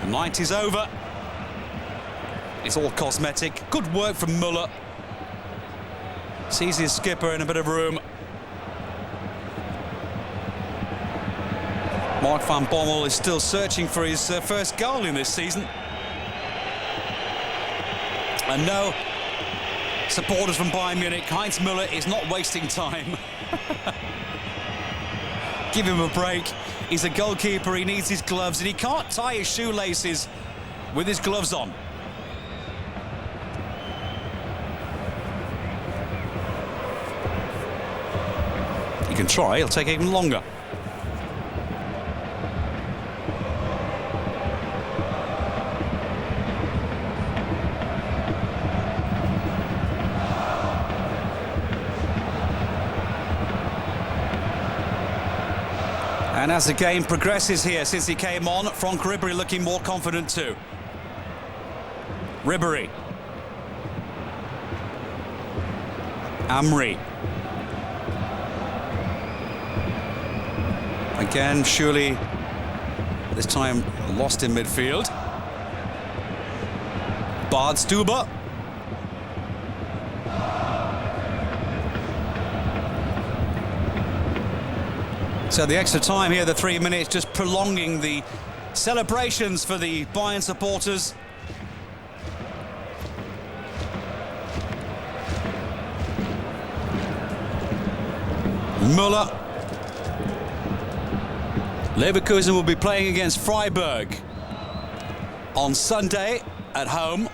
The night is over. It's all cosmetic. Good work from Müller. Sees his skipper in a bit of room. Mark van Bommel is still searching for his first goal in this season. And no, supporters from Bayern Munich, Heinz Müller is not wasting time. Give him a break. He's a goalkeeper, he needs his gloves, and he can't tie his shoelaces with his gloves on. He can try, it'll take even longer. And as the game progresses here since he came on, Franck Ribery looking more confident too. Ribery. Amri. Again, surely this time lost in midfield. Badstuber. So the extra time here, the 3 minutes, just prolonging the celebrations for the Bayern supporters. Müller. Leverkusen will be playing against Freiburg on Sunday at home.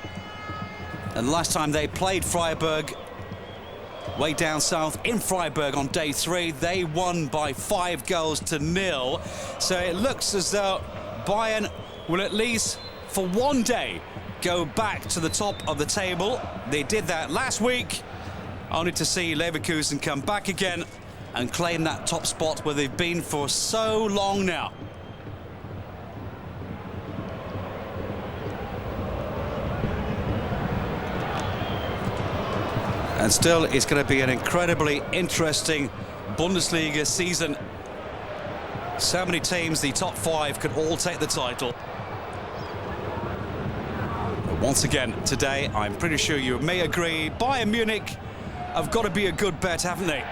And last time they played Freiburg, way down south in Freiburg on day 3, they won by 5-0. So it looks as though Bayern will at least for one day go back to the top of the table. They did that last week, only to see Leverkusen come back again and claim that top spot where they've been for so long now. And still, it's going to be an incredibly interesting Bundesliga season. So many teams, the top 5 could all take the title. But once again, today, I'm pretty sure you may agree, Bayern Munich have got to be a good bet, haven't they?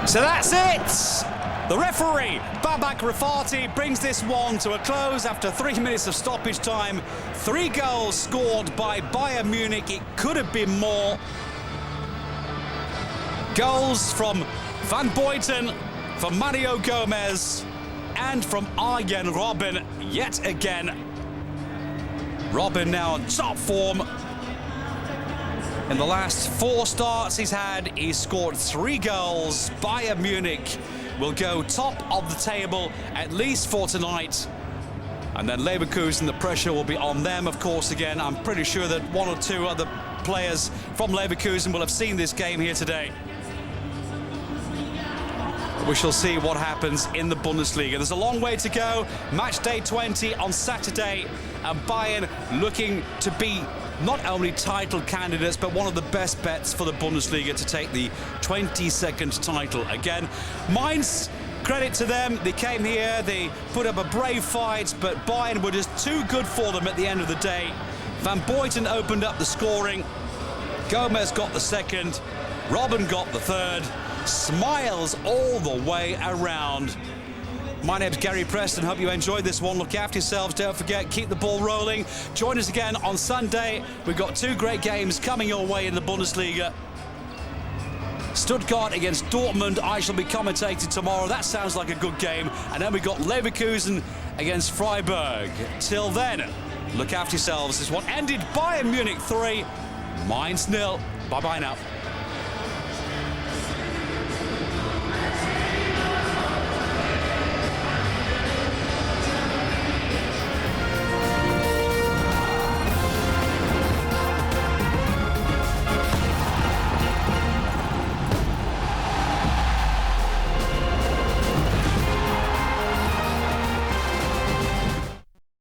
So that's it! The referee, Babak Rafati, brings this one to a close after 3 minutes of stoppage time. 3 goals scored by Bayern Munich. It could have been more. Goals from Van Buiten, from Mario Gomez, and from Arjen Robben yet again. Robben now on top form. In the last 4 starts he's had, he's scored 3 goals. Bayern Munich will go top of the table, at least for tonight. And then Leverkusen, the pressure will be on them, of course, again. I'm pretty sure that 1 or 2 other players from Leverkusen will have seen this game here today. We shall see what happens in the Bundesliga. There's a long way to go. Match day 20 on Saturday, and Bayern looking to be not only title candidates, but one of the best bets for the Bundesliga to take the 22nd title. Again, Mainz, credit to them. They came here, they put up a brave fight, but Bayern were just too good for them at the end of the day. Van Buiten opened up the scoring. Gomez got the second. Robben got the third. Smiles all the way around. My name's Gary Preston. Hope you enjoyed this one. Look after yourselves. Don't forget, keep the ball rolling. Join us again on Sunday. We've got 2 great games coming your way in the Bundesliga. Stuttgart against Dortmund. I shall be commentating tomorrow. That sounds like a good game. And then we've got Leverkusen against Freiburg. Till then, look after yourselves. This one ended Bayern Munich 3, Mainz 0. Bye-bye now.